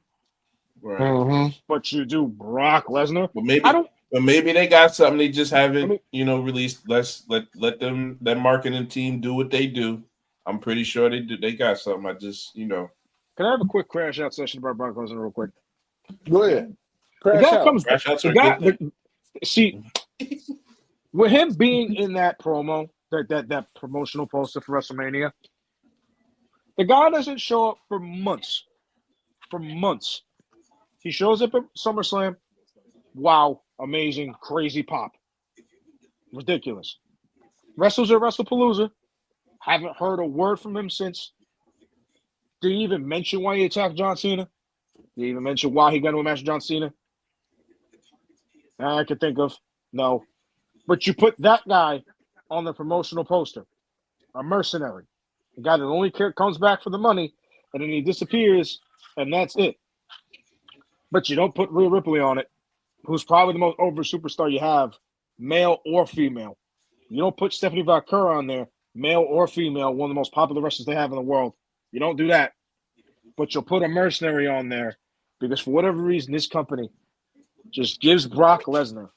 right. Mm-hmm. But you do Brock Lesnar. But maybe, I don't. but maybe they got something they just haven't, I mean- released. Let them that marketing team do what they do. I'm pretty sure they do. They got something. I just, Can I have a quick crash out session about Brock Lesnar real quick? Go ahead. The Crash guy out. comes. crash outs The are a guy. good thing. See, with him being in that promo, that promotional poster for WrestleMania, the guy doesn't show up for months. For months, he shows up at SummerSlam. Wow, amazing, crazy pop, ridiculous. Wrestles at WrestlePalooza. Haven't heard a word from him since. Did he even mention why he attacked John Cena? Did he even mention why he got into a match with John Cena? I can think of no. But you put that guy on the promotional poster, a mercenary, a guy that only comes back for the money, and then he disappears, and that's it. But you don't put Rhea Ripley on it, who's probably the most over superstar you have, male or female. You don't put Stephanie Vaquer on there, male or female, one of the most popular wrestlers they have in the world. You don't do that. But you'll put a mercenary on there because for whatever reason, this company just gives Brock Lesnar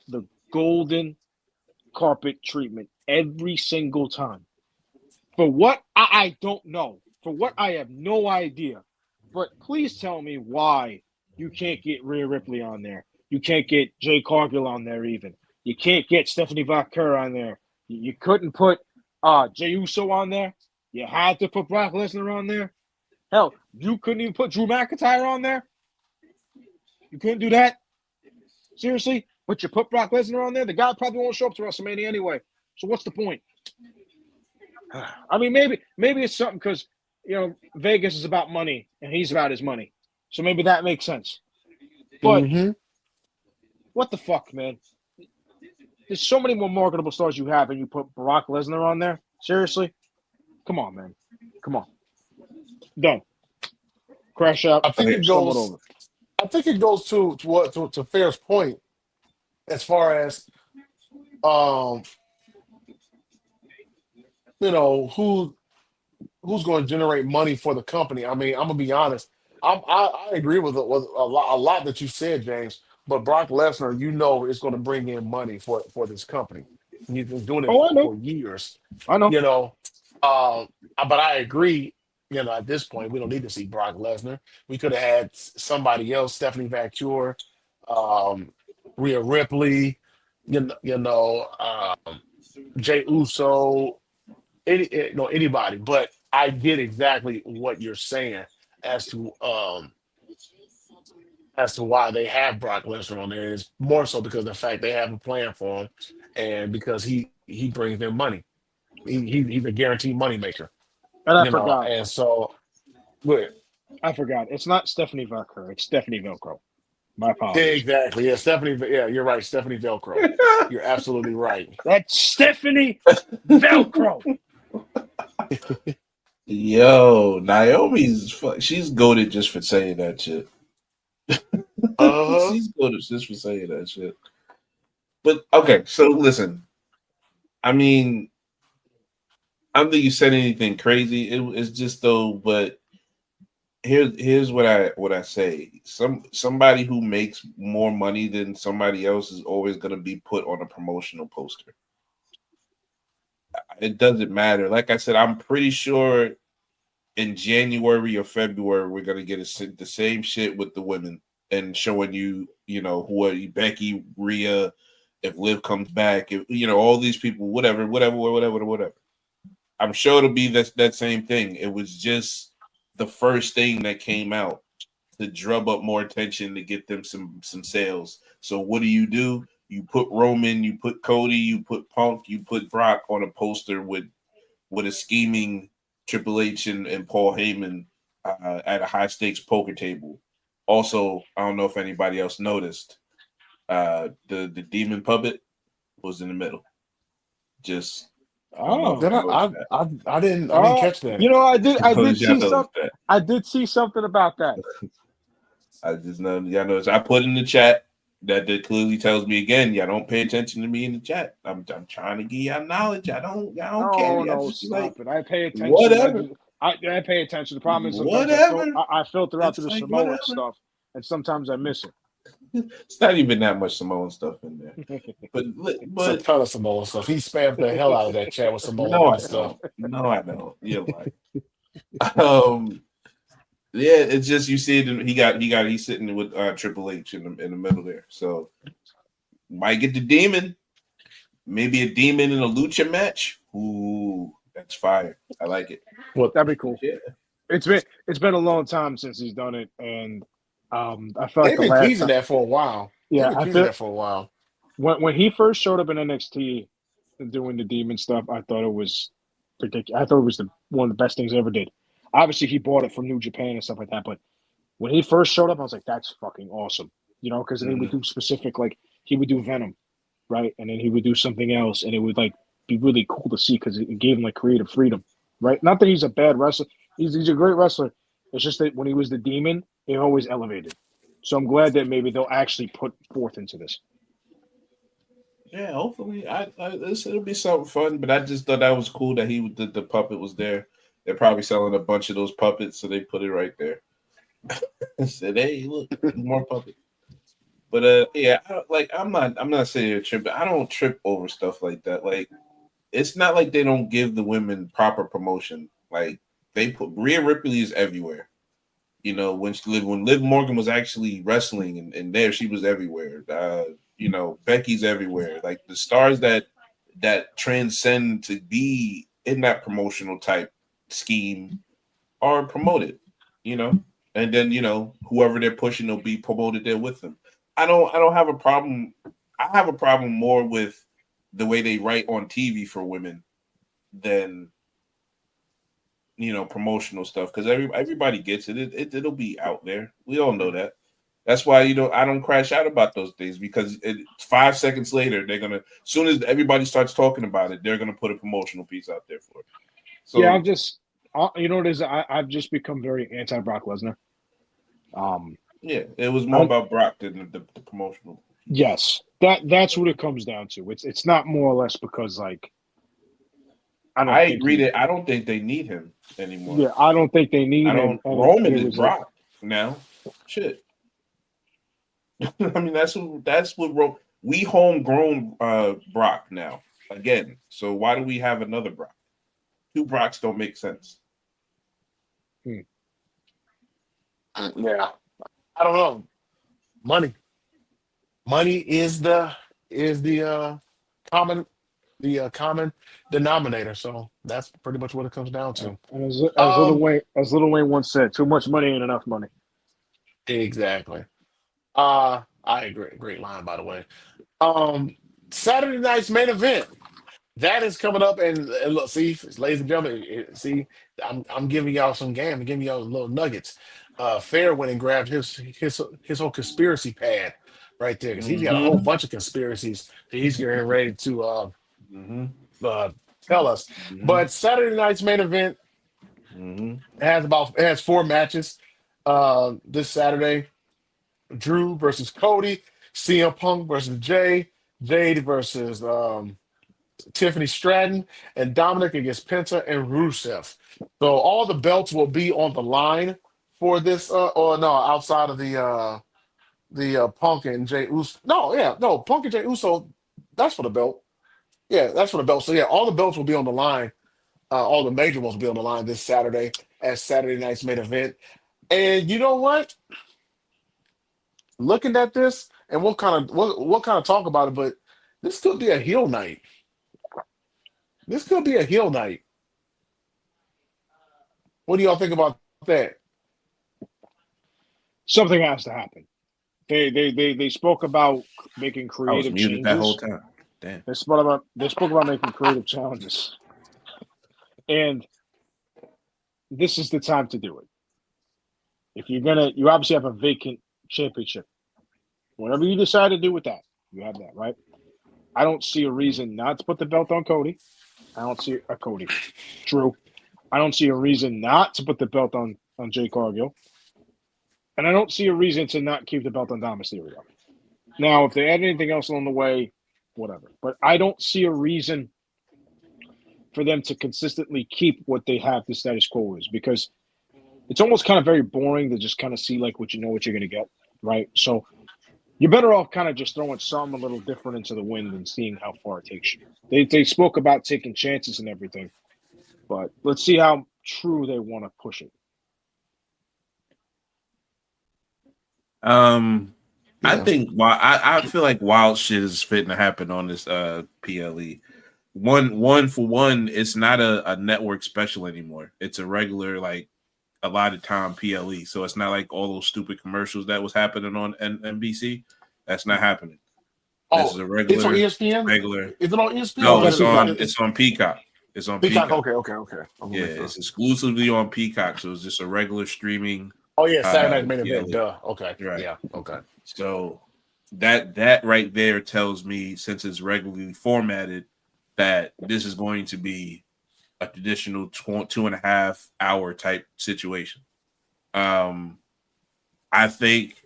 the golden carpet treatment every single time. For what I don't know. For what I have no idea. But please tell me why you can't get Rhea Ripley on there. You can't get Jay Cargill on there even. You can't get Stephanie Vaquer on there. You couldn't put Jey Uso on there. You had to put Brock Lesnar on there. Hell, you couldn't even put Drew McIntyre on there. You couldn't do that. Seriously? But you put Brock Lesnar on there, the guy probably won't show up to WrestleMania anyway. So what's the point? I mean, maybe it's something because Vegas is about money and he's about his money. So maybe that makes sense. But what the fuck, man? There's so many more marketable stars you have, and you put Brock Lesnar on there. Seriously? Come on, man. Come on. Done. Crash out. I think it Somewhat goes. over. I think it goes to Fair's point as far as who's going to generate money for the company. I mean, I'm gonna be honest. I agree with a lot that you said, James. But Brock Lesnar, is going to bring in money for this company. He's been doing it Oh, I know. for years. I know. You know, but I agree. At this point, we don't need to see Brock Lesnar. We could have had somebody else, Stephanie Vaquer, um, Rhea Ripley, Jay Uso, anybody. But I get exactly what you're saying as to why they have Brock Lesnar on there. It's more so because of the fact they have a plan for him, and because he brings them money. He's a guaranteed money maker. And I forgot. And so good. I forgot. It's not Stephanie Vaquer. It's Stephanie Velcro. My apologies. Exactly. Yeah, Stephanie. Yeah, you're right. Stephanie Velcro. You're absolutely right. That's Stephanie Velcro. Yo, she's goated just for saying that shit. Uh-huh. She's goated just for saying that shit. But okay, so listen. I mean, I don't think you said anything crazy. It's just though, but here's what I say. Somebody who makes more money than somebody else is always going to be put on a promotional poster. It doesn't matter. Like I said, I'm pretty sure in January or February we're going to get the same shit with the women and showing you who are Becky, Rhea, if Liv comes back, if all these people, whatever. I'm sure it'll be that same thing. It was just the first thing that came out to drum up more attention to get them some sales. So what do? You put Roman, you put Cody, you put Punk, you put Brock on a poster with a scheming Triple H and Paul Heyman at a high stakes poker table. Also, I don't know if anybody else noticed, the demon puppet was in the middle. Just I don't know if Oh, Then you noticed that. I didn't catch that. I did Y'all see noticed some. that. I did see something about that. I just know y'all noticed. I put in the chat that clearly tells me again, y'all don't pay attention to me in the chat. I'm trying to give y'all knowledge. Y'all don't care. No, Y'all no, just be like, stop it. I pay attention. whatever, I pay attention. The problem is sometimes whatever. I filter out to It's the like Samoan whatever. stuff, and sometimes I miss it. It's not even that much Samoan stuff in there. It's a But ton of Samoan stuff. He spammed the hell out of that chat with no, Samoan I stuff. don't. No, I don't. You're right. Yeah, it's just you see it. He's sitting with Triple H in the middle there. So might get the demon. Maybe a demon in a lucha match. Ooh, that's fire. I like it. What That'd be cool. Yeah. It's been a long time since he's done it, and I feel like they've the been last teasing time. that for a while. They've Yeah, been I teasing feel that for a while. when he first showed up in NXT and doing the demon stuff, I thought it was ridiculous. I thought it was one of the best things he ever did. Obviously, he bought it from New Japan and stuff like that, but when he first showed up, I was like, "That's fucking awesome," because then he would do specific, like he would do Venom, right, and then he would do something else, and it would like be really cool to see because it gave him like creative freedom, right? Not that he's a bad wrestler; he's a great wrestler. It's just that when he was the demon, he always elevated. So I'm glad that maybe they'll actually put forth into this. Yeah, hopefully, it'll be something fun. But I just thought that was cool that the puppet was there. They're probably selling a bunch of those puppets, so they put it right there. Said, "Hey, look, more puppets." But yeah, I'm not saying a trip. I don't trip over stuff like that. Like, it's not like they don't give the women proper promotion. Like, they put Rhea Ripley is everywhere. When Liv Morgan was actually wrestling and there she was everywhere. Becky's everywhere. Like the stars that transcend to be in that promotional type scheme are promoted, and then whoever they're pushing will be promoted there with them. I don't have a problem. I have a problem more with the way they write on TV for women than promotional stuff, because everybody gets it. It'll be out there. We all know that. That's why I don't crash out about those things, because 5 seconds later they're gonna, as soon as everybody starts talking about it, they're gonna put a promotional piece out there for it. Yeah, So you know what it is? I've just become very anti Brock Lesnar. yeah, it was more I'm, about Brock than the promotional piece. yes, that's what it comes down to. It's not more or less because like I agree that I don't think they need him anymore. I don't think they I need him. don't. And Roman it is was like, Brock now. Shit. I mean, that's what we homegrown Brock now again. So why do we have another Brock? Two Brocks don't make sense. Yeah, I don't know. Money, money is the common common denominator. So that's pretty much what it comes down to. and Um, As Little Wayne once said, too much money ain't enough money. exactly. I agree. Great line, by the way. Saturday night's main event. That is coming up, and look, see, ladies and gentlemen, see, I'm giving y'all some game. I'm giving y'all little nuggets. Fair went and grabbed his whole conspiracy pad right there, because he's got a whole Mm-hmm. bunch of conspiracies that he's getting ready to Mm-hmm. uh, tell us. Mm-hmm. But Saturday night's main event Mm-hmm. has 4 matches. This Saturday, Drew versus Cody, CM Punk versus Jade versus Tiffany Stratton, and Dominic against Penta and Rusev. So all the belts will be on the line for this. Or no, outside of the Punk and Jay Uso. No, yeah, no, Punk and Jay Uso. That's for the belt. Yeah, that's for the belt. So yeah, all the belts will be on the line. All the major ones will be on the line this Saturday as Saturday night's main event. And you know what? Looking at this, and we'll kind of talk about it, but this could be a heel night. This could be a heel night. What do y'all think about that? Something has to happen. They spoke about making I was creative muted that whole changes. time. Damn. They spoke about making creative challenges, and this is the time to do it. If you obviously have a vacant championship. Whatever you decide to do with that, you have that, right? I don't see a reason not to put the belt on Cody. I don't see a Cody. Drew. I don't see a reason not to put the belt on Jay Cargill. And I don't see a reason to not keep the belt on Dom Mysterio. Now, if they add anything else along the way, whatever. But I don't see a reason for them to consistently keep what they have the status quo is, because it's almost kind of very boring to just kind of see like what you're going to get, right? So you're better off kind of just throwing something a little different into the wind and seeing how far it takes you. They spoke about taking chances and everything, but let's see how true they want to push it. I think I feel like wild shit is fitting to happen on this PLE. One for one, it's not a network special anymore. It's a regular like a lot of time PLE. So it's not like all those stupid commercials that was happening on NBC. That's not happening. This is a regular. It's on ESPN. Regular. Is it on ESPN? No, it's on Peacock. It's on Peacock. Okay. Yeah, it's exclusively on Peacock. So it's just a regular streaming. Oh yeah, Saturday Night Main Event. PLE. Duh. Okay. Right. Yeah. Okay. So that right there tells me, since it's regularly formatted, that this is going to be a traditional 2.5 hour type situation. I think.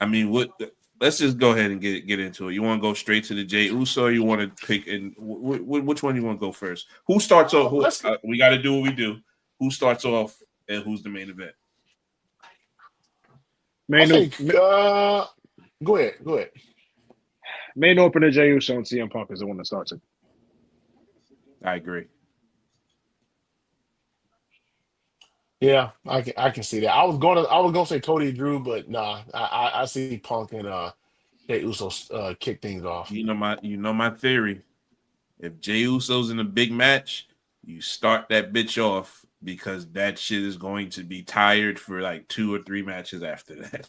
I mean, let's just go ahead and get into it. You want to go straight to the Jey Uso? Or you want to pick in which one you want to go first? Who starts off? We got to do what we do. Who starts off and who's the main event? Go ahead. Main opener, Jey Uso and CM Punk is the one that starts it. I agree. Yeah, I can see that. I was gonna say Cody Drew, but nah, I see Punk and Jey Uso kick things off. You know my theory. If Jey Uso's in a big match, you start that bitch off, because that shit is going to be tired for like 2 or 3 matches after that.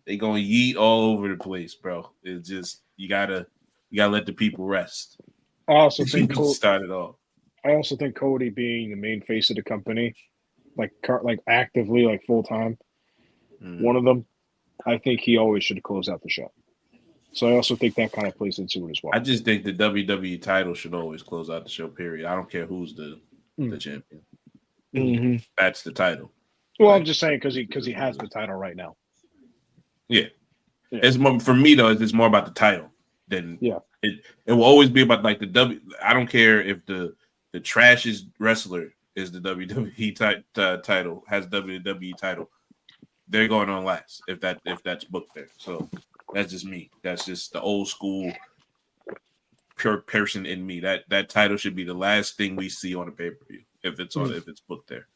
They gonna yeet all over the place, bro. It's just you gotta let the people rest. I also think start it off. I also think Cody, being the main face of the company, like actively, like full time, one of them, I think he always should close out the show. So I also think that kind of plays into it as well. I just think the WWE title should always close out the show. Period. I don't care who's the champion. Mm-hmm. That's the title. Well, I'm just saying because he has the title right now. Yeah. It's more for me though. It's more about the title than It will always be about like the W. I don't care if the trashiest wrestler is the WWE title, has WWE title. They're going on last if that's booked there. So that's just me. That's just the old school pure person in me. That title should be the last thing we see on a pay-per-view if it's booked there.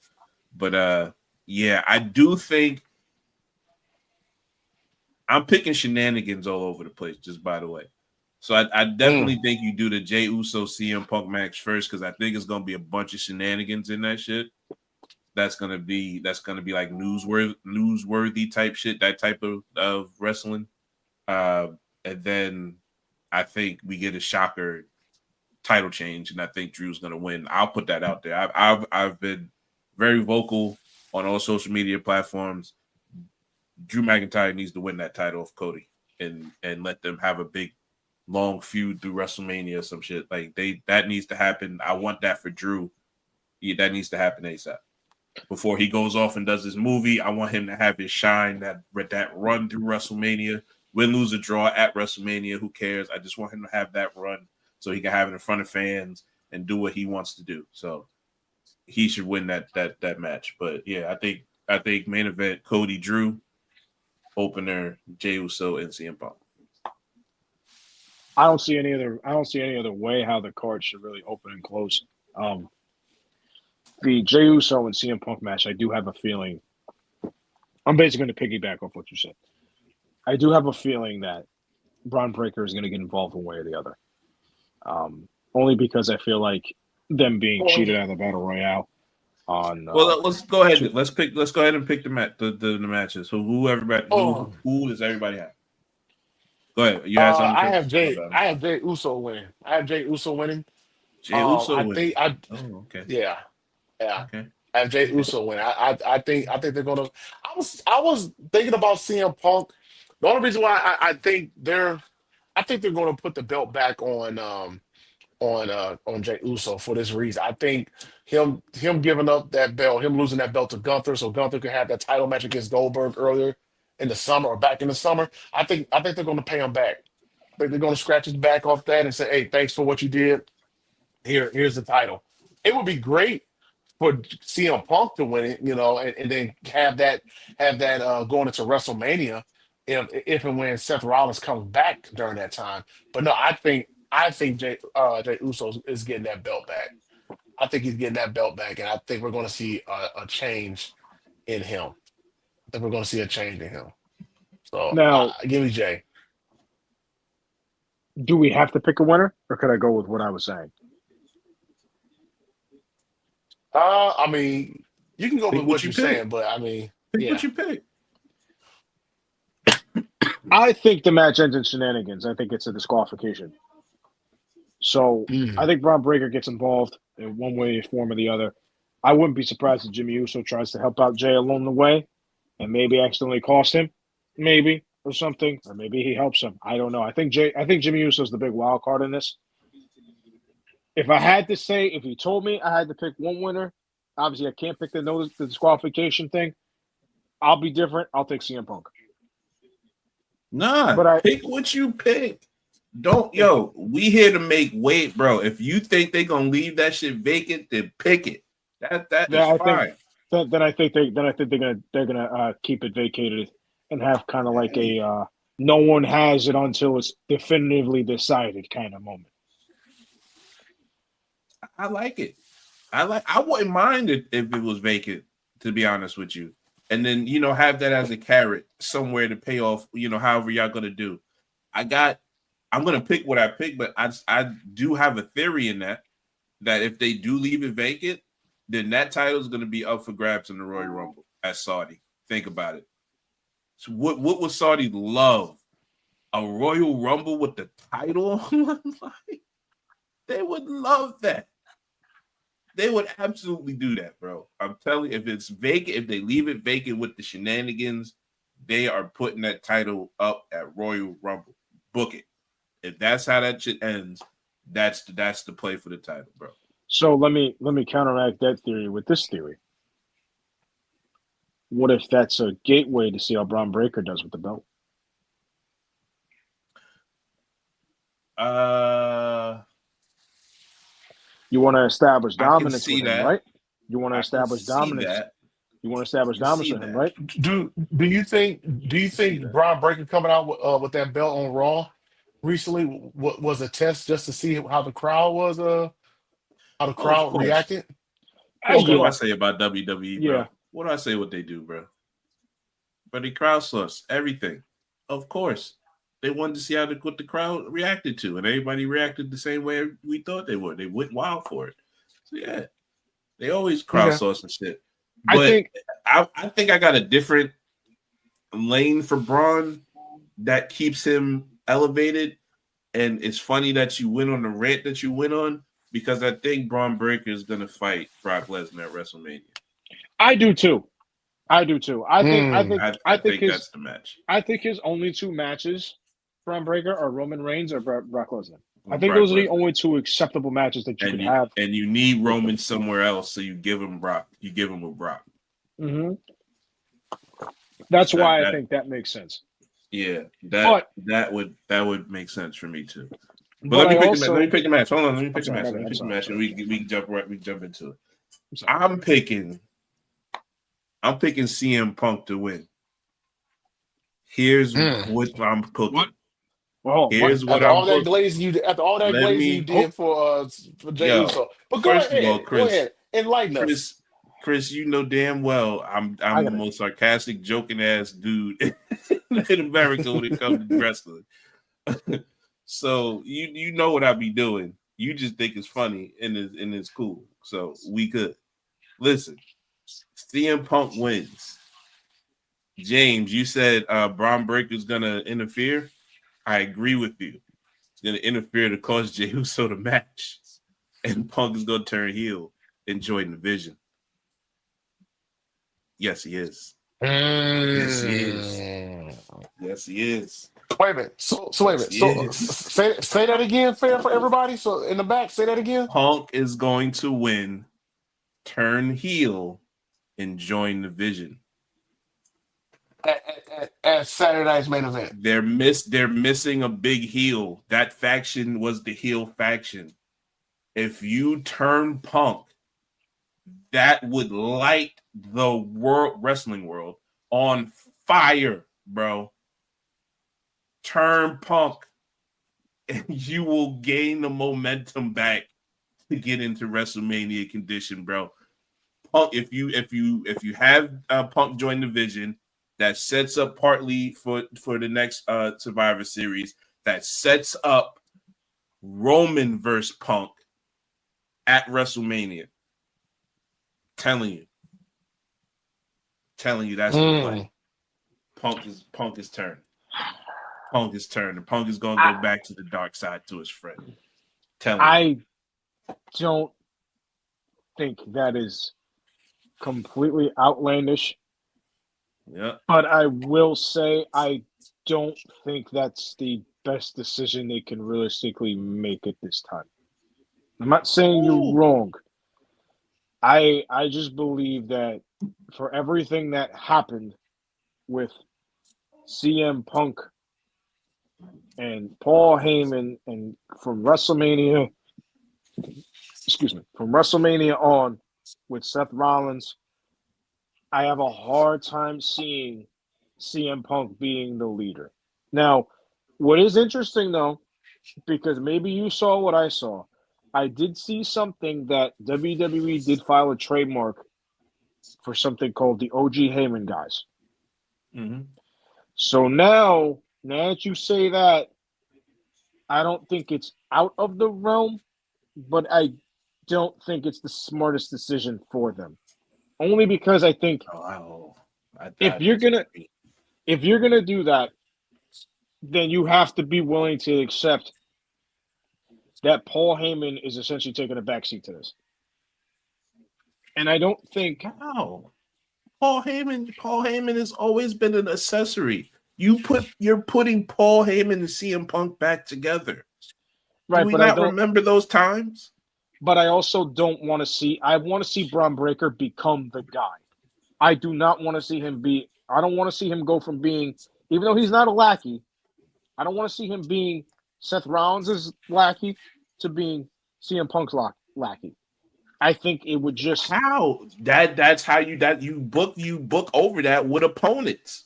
But yeah, I do think I'm picking shenanigans all over the place, just by the way. So I definitely think you do the Jey Uso CM Punk match first, because I think it's gonna be a bunch of shenanigans in that shit. That's gonna be like newsworthy type shit, that type of wrestling. And then I think we get a shocker title change, and I think Drew's gonna win. I'll put that out there. I've been very vocal on all social media platforms. Drew McIntyre needs to win that title of Cody and let them have a big long feud through WrestleMania or some shit. Like that needs to happen. I want that for Drew. Yeah, that needs to happen ASAP. Before he goes off and does his movie, I want him to have his shine, that run through WrestleMania. Win, lose, or draw at WrestleMania, who cares? I just want him to have that run so he can have it in front of fans and do what he wants to do. So he should win that match. But yeah, I think main event Cody Drew, opener Jey Uso and CM Punk. I don't see any other way how the card should really open and close. The Jey Uso and CM Punk match, I do have a feeling. I'm basically going to piggyback off what you said. I do have a feeling that Braun Breaker is going to get involved one way or the other. Only because I feel like them being cheated out of the Battle Royale. on. Well, let's go ahead. Let's go ahead and pick the matches. So who does everybody have? Go ahead. You had something. I have My Jay. bad. I have Jay Uso winning. I have Jay Uso winning. Jay Uso I winning. think I. Oh, okay. Yeah, yeah. Okay. I have Jay Uso winning. I think they're gonna. I was thinking about CM Punk. The only reason why I think they're gonna put the belt back on Jay Uso for this reason. I think him giving up that belt, him losing that belt to Gunther, so Gunther could have that title match against Goldberg earlier in the summer or back in the summer. I think they're gonna pay him back. I think they're gonna scratch his back off that and say, "Hey, thanks for what you did. Here's the title." It would be great for CM Punk to win it, and then have that going into WrestleMania if and when Seth Rollins comes back during that time. But no, I think Jay Uso is getting that belt back. I think he's getting that belt back, and I think we're going to see a change in him. I think we're going to see a change in him. So Now, give me Jay. do we have to pick a winner, or could I go with what I was saying? I mean, you can go Pick with what what you you're pick. saying, but I mean, Pick yeah. what you pick. I think the match ends in shenanigans. I think it's a disqualification. So I Mm. think Braun Breaker gets involved in one way, form, or the other. I wouldn't be surprised if Jimmy Uso tries to help out Jay along the way and maybe accidentally cost him, maybe, or something, or maybe he helps him. I don't know. I think Jimmy Uso's the big wild card in this. If I had to say, if you told me I had to pick one winner, obviously I can't pick the disqualification thing. I'll be different. I'll take CM Punk. Nah, But pick what you pick. We here to make weight, bro. If you think they're gonna leave that shit vacant, then pick it. That is I fine. then I think they're gonna keep it vacated and have kind of like a no one has it until it's definitively decided kind of moment. I like it. I wouldn't mind it if it was vacant, to be honest with you. And then, have that as a carrot somewhere to pay off, however y'all gonna do. I'm gonna pick what I pick, but I do have a theory in that if they do leave it vacant, then that title is gonna be up for grabs in the Royal Rumble at Saudi. Think about it. So what would Saudi love? A Royal Rumble with the title? They would love that. They would absolutely do that, bro. I'm telling you, if it's vacant, if they leave it vacant with the shenanigans, they are putting that title up at Royal Rumble. Book it. If that's how that shit ends, that's the play for the title, bro. So let me counteract that theory with this theory. What if that's a gateway to see how Braun Breaker does with the belt? You want to establish dominance with him, right? You want to establish dominance. You want to establish dominance with him, right? Do you think Braun Breaker coming out with that belt on Raw recently was a test just to see how the crowd was how the crowd reacted? What do I say about WWE, bro? Yeah. What do I say what they do, bro? But they crowdsource everything. Of course. They wanted to see what the crowd reacted to, and everybody reacted the same way we thought they would. They went wild for it. So yeah, they always crowdsource and shit. But I think I got a different lane for Braun that keeps him elevated. And it's funny that you went on the rant that you went on, because I think Braun Breaker is going to fight Brock Lesnar at WrestleMania. I do too. I think that's the match. I think his only two matches, Braun Breaker, are Roman Reigns or Brock Lesnar. I think those are the only two acceptable matches that you can have. And you need Roman somewhere else, so you give him Brock. You give him with Brock. Mm-hmm. That's why I think that makes sense. Yeah, that would make sense for me too. But let me pick the match. Hold on, let me pick the match. And we can jump into it. I'm picking CM Punk to win. Here's what I'm cooking. Here's what after I'm all that cooking. glazing you did for Jey Uso. But go ahead, enlighten us. Chris, you know damn well I'm the most sarcastic, joking ass dude in America when it comes to wrestling. So you know what I be doing. You just think it's funny and it's cool. So we could. Listen, CM Punk wins. James, you said Braun Breaker's gonna interfere. I agree with you. It's gonna interfere to cause Jey Uso the match, and Punk is gonna turn heel and join the Vision. Yes, he is. Yes, he is. Mm. Yes, he is. Wait a minute. So wait a Yes, minute. he So is. say that again, fair for everybody. So in the back, say that again. Punk is going to win, turn heel, and join the Vision. At Saturday's main event. They're missing a big heel. That faction was the heel faction. If you turn Punk, that would light the wrestling world on fire, bro. Turn Punk, and you will gain the momentum back to get into WrestleMania condition, bro. Punk, if you have Punk join the Vision, that sets up partly for the next Survivor Series. That sets up Roman versus Punk at WrestleMania. Telling you that's the play. Punk is turned. Punk is turned. And Punk is gonna go back to the dark side to his friend. I don't think that is completely outlandish. Yeah. But I will say I don't think that's the best decision they can realistically make at this time. I'm not saying you're wrong. I just believe that for everything that happened with CM Punk and Paul Heyman and from WrestleMania on with Seth Rollins, I have a hard time seeing CM Punk being the leader. Now, what is interesting though, because maybe you saw what I saw, I did see something that WWE did file a trademark for something called the OG Heyman guys. Mm-hmm. So now that you say that, I don't think it's out of the realm, but I don't think it's the smartest decision for them. Only because I think if you're gonna do that, then you have to be willing to accept that Paul Heyman is essentially taking a backseat to this. And I don't think Paul Heyman has always been an accessory. You're putting Paul Heyman and CM Punk back together. right, Do we but not remember those times? But I also don't want to see. I want to see Braun Breaker become the guy. I do not want to see him be. I don't want to see him go from being, even though he's not a lackey. I don't want to see him being Seth Rollins' lackey to being CM Punk's lackey. I think it would just that's how you book over that with opponents.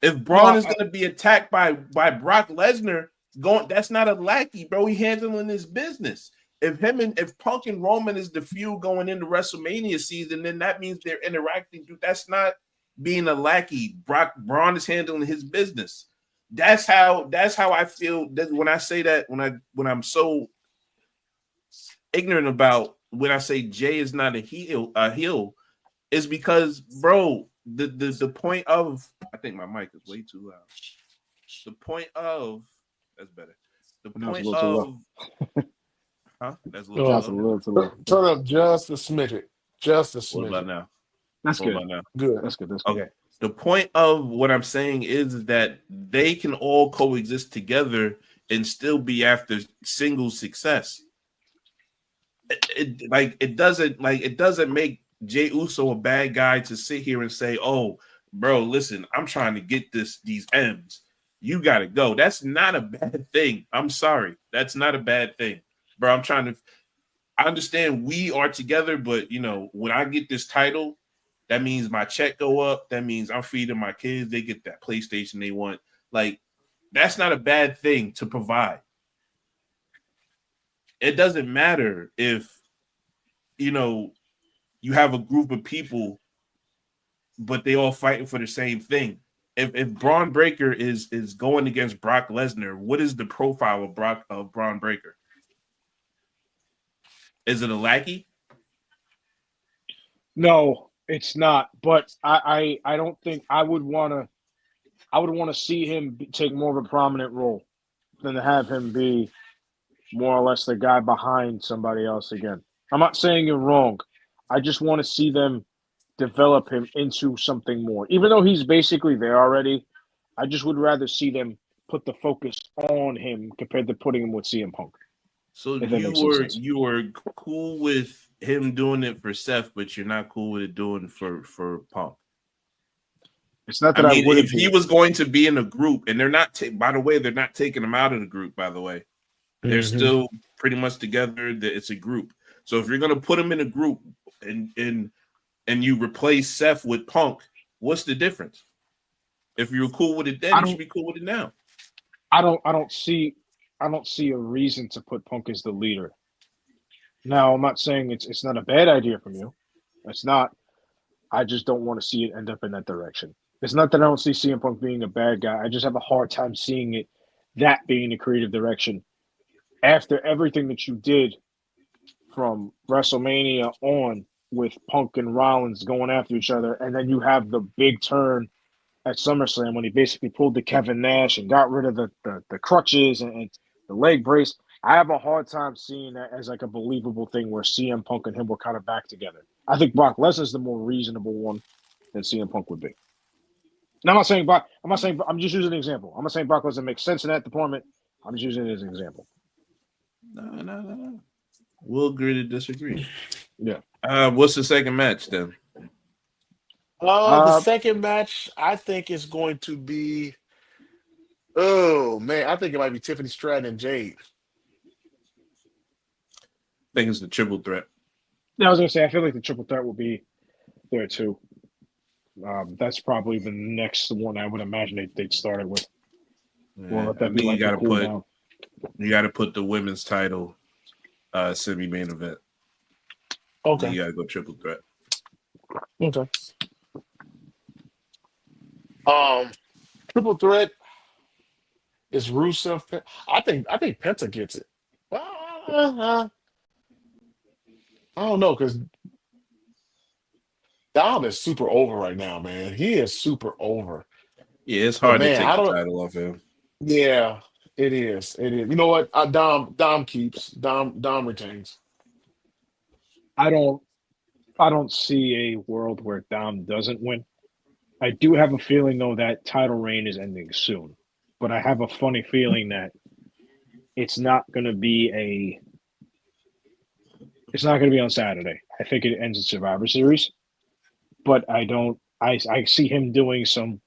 If Braun is going to be attacked by Brock Lesnar, that's not a lackey, bro. He handling his business. If Punk and Roman is the feud going into WrestleMania season, then that means they're interacting. Dude, that's not being a lackey. Braun is handling his business. That's how I feel when I say that, when I'm so ignorant about when I say Jay is not a heel is because, bro, the point of, I think my mic is way too loud. The point of, that's better. The point of, huh? That's a little too low. Turn up just a smidget. Just a smidget. What about now? That's good. Good. That's good. Okay. The point of what I'm saying is that they can all coexist together and still be after single success. It doesn't make Jey Uso a bad guy to sit here and say, "Oh, bro, listen, I'm trying to get these M's. You got to go." That's not a bad thing. I'm sorry. That's not a bad thing, bro. I understand we are together, but when I get this title, that means my check go up. That means I'm feeding my kids. They get that PlayStation they want. Like, that's not a bad thing to provide. It doesn't matter if, you have a group of people, but they all fighting for the same thing. If Braun Breaker is going against Brock Lesnar, what is the profile of Braun Breaker? Is it a lackey? No, it's not. But I don't think I would want to. I would want to see him take more of a prominent role than to have him be more or less the guy behind somebody else again. I'm not saying you're wrong. I just want to see them develop him into something more. Even though he's basically there already, I just would rather see them put the focus on him compared to putting him with CM Punk. So If that you makes some were sense. cool with him doing it for Seth, but you're not cool with it doing for Punk. It's not I that I mean, if wouldn't he be. was going to be in a group, and they're not, by the way, they're not taking him out of the group. By the way, they're Mhm. still pretty much together. It's a group. So if you're going to put him in a group and you replace Seth with Punk, what's the difference? If you were cool with it then, I you should don't. be cool with it now. I don't see. I don't see a reason to put Punk as the leader. Now, I'm not saying it's not a bad idea from you. It's not. I just don't want to see it end up in that direction. It's not that I don't see CM Punk being a bad guy. I just have a hard time seeing it that being the creative direction after everything that you did from WrestleMania on with Punk and Rollins going after each other, and then you have the big turn at SummerSlam when he basically pulled the Kevin Nash and got rid of the crutches and the leg brace. I have a hard time seeing that as like a believable thing where CM Punk and him were kind of back together. I think Brock Lesnar's the more reasonable one than CM Punk would be. Now, I'm not saying Brock. I'm not saying. I'm just using an example. I'm not saying Brock Lesnar makes sense in that department. I'm just using it as an example. No. We'll agree to disagree. Yeah. What's the second match then? The Uh, second match, I think, is going to be. Oh man, I think it might be Tiffany Stratton and Jade. I think it's the triple threat. yeah, I was gonna say. I feel like the triple threat will be there too. That's probably the next one I would imagine they'd start it with. We'll Yeah, let I that be mean like the cool down. you gotta put the women's title semi main event. Then Okay. you gotta go triple threat. Okay. Um, triple threat is Rusev. I think Penta gets it. Well, I don't know because Dom is super over right now, man. He is super over. Yeah, it's But hard to man, take I the don't. title off him. Yeah, it is. It is. You know what? Dom keeps. Dom retains. I don't. I don't see a world where Dom doesn't win. I do have a feeling though that title reign is ending soon, but I have a funny feeling that it's not going to be a. It's not going to be on Saturday. I think it ends in Survivor Series, but I don't. I see him doing some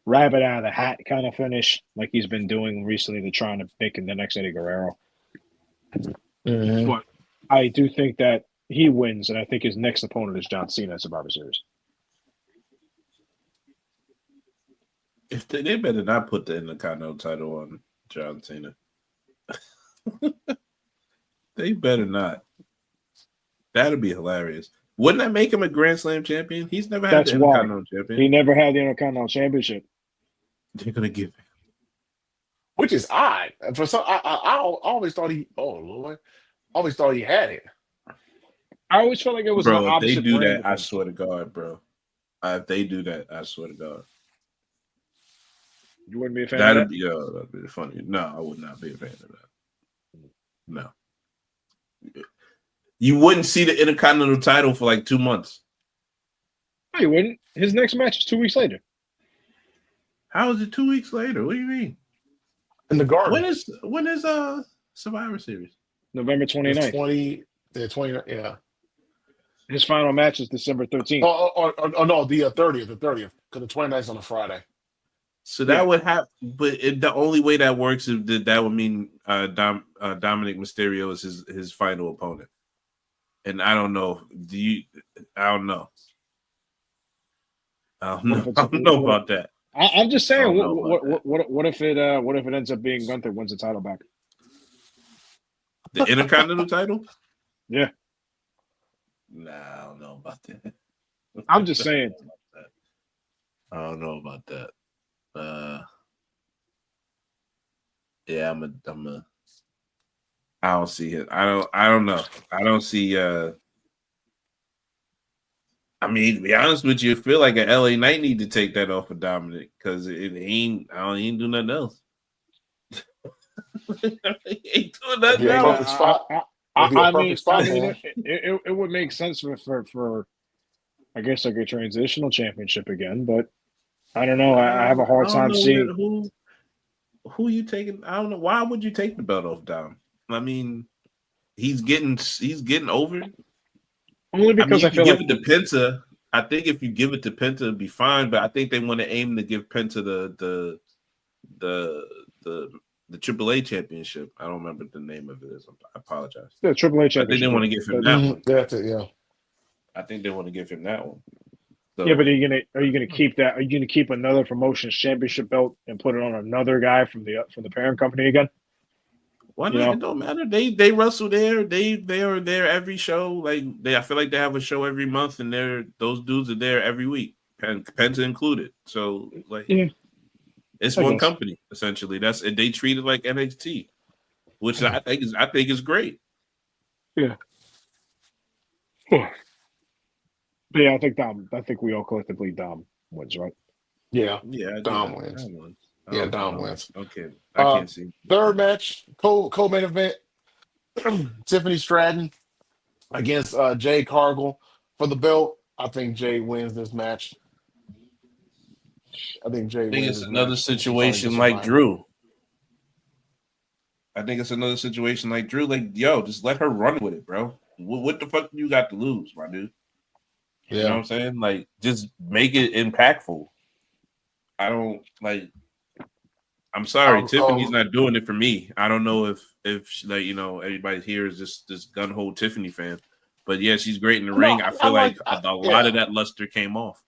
rabbit out of the hat kind of finish, like he's been doing recently to trying to make him the next Eddie Guerrero. Hmm. But I do think that he wins, and I think his next opponent is John Cena at Survivor Series. If they better not put the Intercontinental title on John Cena. They better not. That'd be hilarious. Wouldn't that make him a Grand Slam champion? He's never had the That's why Intercontinental champion. he never had the Intercontinental Championship. They're gonna give him. Which is odd. For some, I always thought he. Oh Lord, I always thought he had it. I always felt like it was an Bro, if they opposite do brand that, of I him. swear to God, bro. If they do that, I swear to God. You wouldn't be a fan of that? That'd be funny. No, I would not be a fan of that. No. You wouldn't see the Intercontinental title for like 2 months. No, you wouldn't. His next match is 2 weeks later. How is it 2 weeks later? What do you mean? In the garden. When is Survivor Series? November It's 29th. 20. The 20. Yeah. His final match is December 13th. Oh no, the 30th. The 30th. Because the 29th is on a Friday. So Yeah. that would have, but the only way that works is that would mean Dominic Mysterio is his final opponent, and I don't know. I don't know. I don't know about that. I'm just I saying. don't know about What if it ends up being Gunther wins the title back? The Intercontinental title? Yeah. Nah, I don't know about that. I'm just saying. I don't know about that. Yeah, I don't see it. I don't know. I don't see I mean, to be honest with you, I feel like an LA Knight need to take that off of Dominic because it ain't. I don't even do nothing else. He ain't doing That'd nothing be a Yeah, else. perfect spot. That'd be a perfect I spot mean, for him. it would make sense for I guess like a transitional championship again, but I don't know. I have a I hard don't time know seeing who you taking. I don't know. Why would you take the belt off Dom? I mean, he's getting over. only I mean, because you I could feel give like it to Penta. I think if you give it to Penta, it'd be fine. But I think they want to aim to give Penta the the the AAA championship. I don't remember the name of it is. I apologize. the Triple H I think they championship. want Yeah, to give him but, that one. That's it. Yeah. I think they want to give him that one. yeah, but So are you gonna keep that? Are you gonna keep another promotions championship belt and put it on another guy from the parent company again? why You not? know, It don't matter. They wrestle there. They are there every show. Like I feel like they have a show every month, and those dudes are there every week, Penta included. So like yeah, it's I one guess. company essentially. They treat it like NXT, which I think is great. Yeah. But yeah, I think we all collectively Dom wins, right? Yeah. Yeah, Dom wins. that one. Yeah, Dom wins. Okay, I Uh, can't see. third match, co-main event, Tiffany Stratton against Jade Cargill for the belt. I think Jade wins this match. I think Jade I think wins it's this another match. She finally situation gets her like mind. Drew. I think it's another situation like Drew. Like, yo, just let her run with it, bro. What the fuck do you got to lose, my dude? You know what Yeah. I'm saying? Like, just make it impactful. I don't like. I'm sorry, Um, Tiffany's um, not doing it for me. I don't know if like everybody here is just this gun hole Tiffany fan, but yeah, she's great in the no, ring. I I feel like like. a lot of Yeah. that luster came off.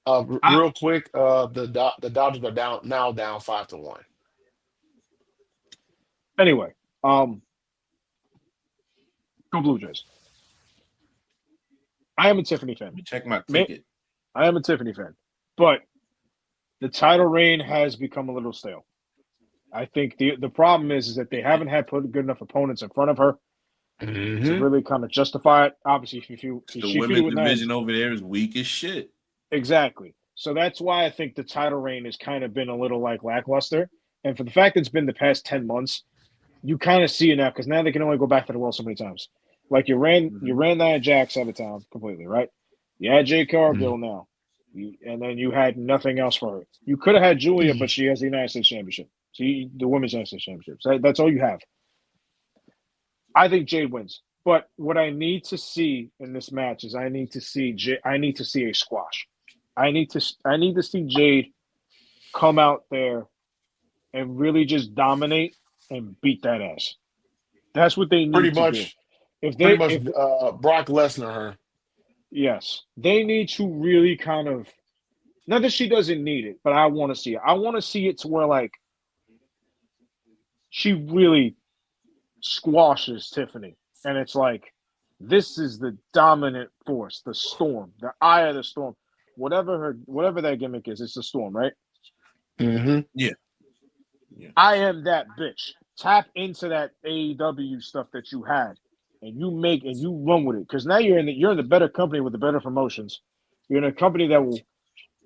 I, Real quick, the Dodgers are down 5-1. anyway, go Blue Jays. I am a Tiffany Let fan. me check my Man, ticket. I am a Tiffany fan, but the title reign has become a little stale. I think the problem is that they haven't had put good enough opponents in front of her to Mm-hmm. really kind of justify it. Obviously, The she feuded women's with Nia. division over there is weak as shit. Exactly. So that's why I think the title reign has kind of been a little like lackluster. And for the fact that it's been the past 10 months, you kind of see it now because now they can only go back to the well so many times. Like you Mhm. ran Nia Jax out of town completely, right? You had Jay Cargill now. And then you had nothing else for her. You could have had Julia, but she has the United States Championship. See the Women's United States Championship. So that's all you have. I think Jade wins. But what I need to see in this match is I need to see a squash. I need to see Jade come out there and really just dominate and beat that ass. That's what they Pretty need to do. much, pretty much. If Brock Lesnar her. yes, they need to really kind of not that she doesn't need it, but I want to see it. I want to see it to where like she really squashes Tiffany. And it's like, this is the dominant force, the storm, the eye of the storm. Whatever that gimmick is, it's the storm, right? Mm-hmm. Yeah. Yeah. I am that bitch. Tap into that AEW stuff that you had, and you run with it. Because now you're in the better company with the better promotions. You're in a company that will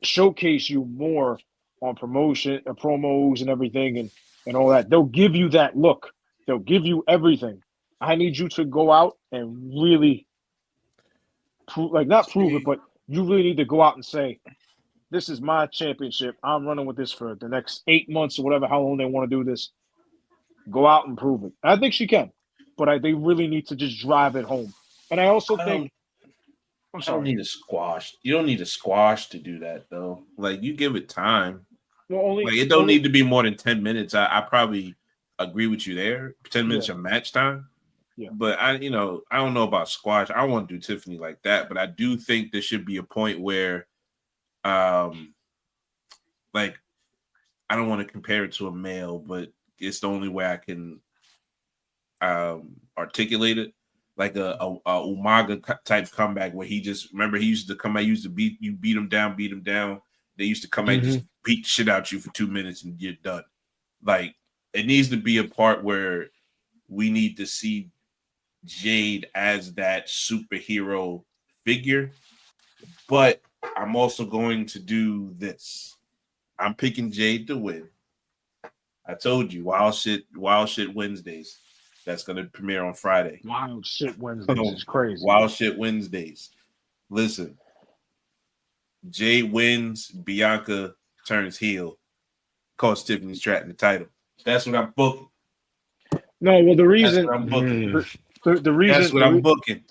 showcase you more on promotion, promos, and everything, and all that. They'll give you that look. They'll give you everything. I need you to go out and really not prove it, See, but you really need to go out and say, "This is my championship. I'm running with this for the next 8 months or whatever, how long they want to do this. Go out and prove it." I think she can, but they really need to just drive it home. And I also I think, don't I'm I don't sorry. need a squash. You don't need a squash to do that though. Like you give it time. Well, Like it don't need to be more than 10 minutes. I probably agree with you there. 10 yeah, minutes of match time. yeah. But I don't know about squash. I want to do Tiffany like that, but I do think there should be a point where um like I don't want to compare it to a male, but it's the only way I can articulate it. Like a Umaga type comeback where he just remember he used to come out, used to beat him down. They used to come out and Mm-hmm. just beat shit out you for 2 minutes and you're done. Like it needs to be a part where we need to see Jade as that superhero figure, but I'm also going to do this. I'm picking Jade to win. I told you, Wild Shit Wednesdays. That's going to premiere on Friday. Wild Shit Wednesdays is crazy. Wild Shit Wednesdays. Listen, Jade wins, Bianca turns heel, costs Tiffany Stratton the title. That's what I'm booking. No, well, the reason That's what I'm booking. the reason That's what I'm booking.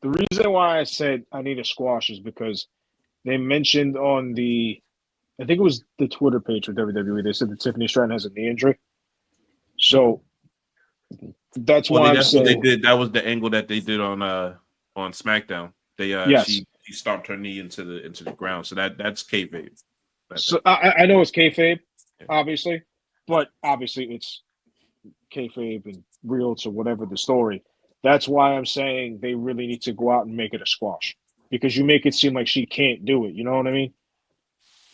The reason why I said I need a squash is because they mentioned on I think it was the Twitter page for WWE, they said that Tiffany Stratton has a knee injury. So that's why that's what they did. That was the angle that they did on SmackDown. They yes. she stomped her knee into the ground. So that's kayfabe. So I know it's kayfabe, obviously, but obviously it's kayfabe and real to whatever the story. That's why I'm saying they really need to go out and make it a squash, because you make it seem like she can't do it. You know what I mean?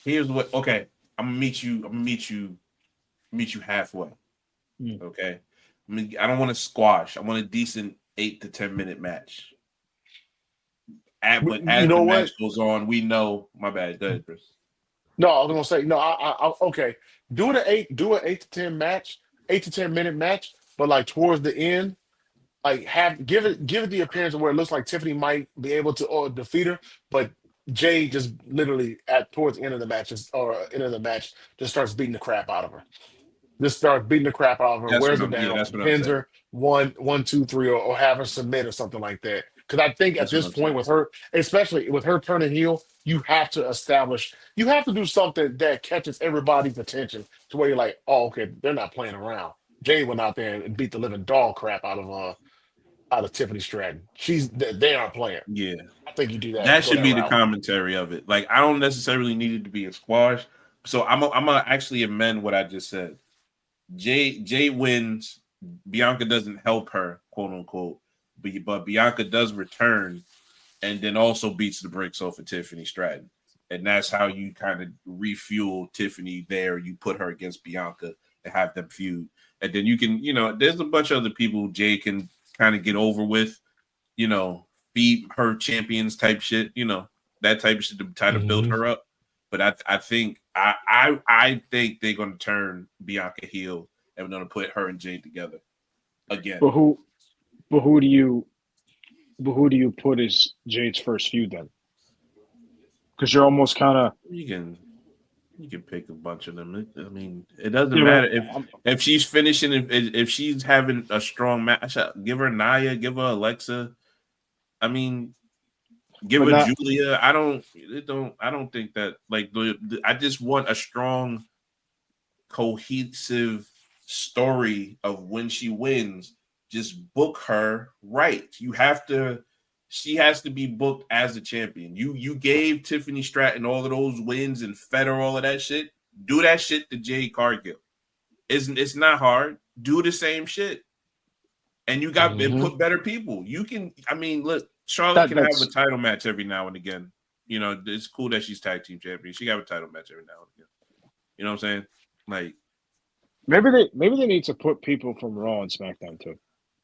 Here's what. Okay, I'm gonna meet you halfway. Okay, I don't want to squash. I want a decent 8 to 10 minute match. But as the match goes on, we know. My bad. Go ahead, Chris. No, I was gonna say no. I okay. Do an 8 to 10 match, 8 to 10 minute match, but like towards the end, like give it the appearance of where it looks like Tiffany might be able to defeat her, but Jay just literally towards the end of the match just starts beating the crap out of her. Just starts beating the crap out of her, wears her down, pins her 1, 2, 3, or have her submit or something like that. Because I think at this point with her, especially with her turning heel, you have to do something that catches everybody's attention to where you're like, oh, okay, they're not playing around. Jay went out there and beat the living dog crap out of Tiffany Stratton. They aren't playing. Yeah, I think you do that. That should be the commentary of it. Like, I don't necessarily need it to be a squash. So I'm gonna actually amend what I just said. Jay wins. Bianca doesn't help her, quote unquote, but Bianca does return, and then also beats the brakes off of Tiffany Stratton. And that's how you kind of refuel Tiffany there. You put her against Bianca and have them feud. And then you can, there's a bunch of other people Jay can kind of get over with, beat her champions type shit, that type of shit to try to build her up. But I think think they're going to turn Bianca heel and we're going to put her and Jade together again. But who do you put as Jade's first feud then? Because you're almost kind of you can pick a bunch of them. I mean, it doesn't matter if she's finishing. If she's having a strong match, give her Nia, give her Alexa. I mean, give her Julia. I don't think that I just want a strong, cohesive story of when she wins. Just book her right. She has to be booked as a champion. You gave Tiffany Stratton all of those wins and fed her all of that shit. Do that shit to Jade Cargill. It's not hard. Do the same shit. And you got and put better people. You can, look, Charlotte can have a title match every now and again. It's cool that she's tag team champion. She can have a title match every now and again. You know what I'm saying? Like, maybe they need to put people from Raw and SmackDown too.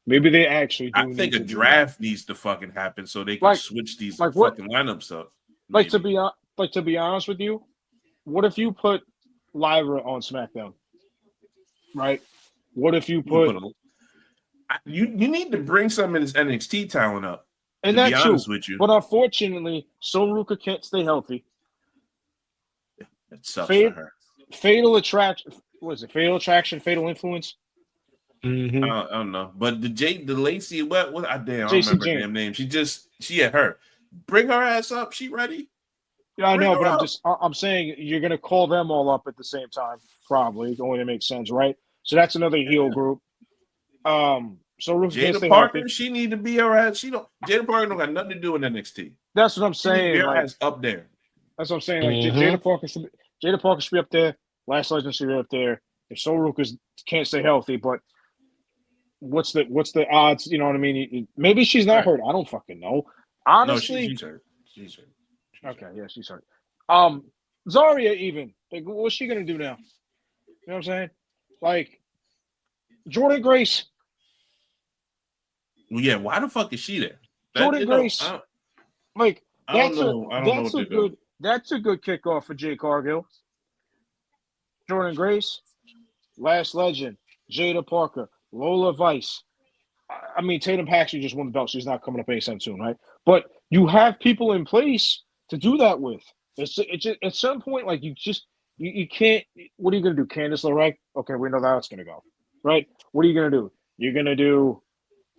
Maybe they actually do. I think a draft needs to fucking happen so they can switch these fucking lineups up. Maybe. To be honest with you, what if you put Lyra on SmackDown? Right? What if you put you need to bring some of this NXT talent up. And to be honest with you. But unfortunately, Soruka can't stay healthy. It sucks for her. Fatal Attraction. What is it? Fatal Attraction, Fatal Influence. I don't know, but the Lacey, what I don't remember her damn name. She had her. Bring her ass up. She ready? Yeah, I know, but I'm saying you're gonna call them all up at the same time. Probably only to make sense, right? So that's another heel group. So Jada Parker, she need to be her ass. Jada Parker don't got nothing to do with NXT. That's what I'm saying. Her ass up there. That's what I'm saying. Like Jada Parker should be up there. Lash Legend should be up there. If Soruka can't stay healthy, but what's the odds? You know what I mean? Maybe she's not hurt. I don't fucking know. Honestly, no, she's hurt. Okay, yeah, she's hurt. Zarya even. Like, what's she gonna do now? You know what I'm saying? Like, Jordan Grace. Well, yeah. Why the fuck is she there? Jordan Grace. Like I don't know. I don't know what they're doing. that's a good kickoff for Jay Cargill. Jordan Grace, Last Legend, Jada Parker, Lola Vice. I mean, Tatum Paxley just won the belt. She's not coming up anytime soon, right? But you have people in place to do that with. It's just, at some point, like you can't. What are you going to do, Candice LeRae? Okay, we know how it's going to go, right? What are you going to do? You're going to do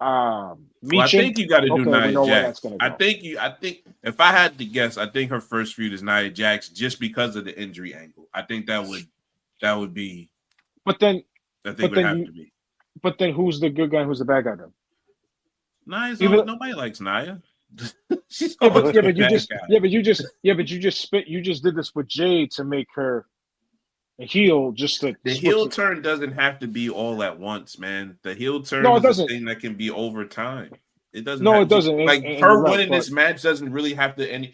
Well, I Meechin? think you got to do Okay, we Nia know where that's Jax. going to I go. think if I had to guess, I think her first feud is Nia Jax just because of the injury angle. I think that would be. But then, I think would have to be. But then, who's the good guy? Who's the bad guy? Then Nia's Even, nobody likes Nia. She's yeah, always but you bad just guy. you just did this with Jade to make her a heel. Just to The heel turn doesn't have to be all at once, man. The heel turn it is doesn't. a thing that can be over time. It doesn't. No, have it doesn't. Like and her right, winning this match doesn't really have to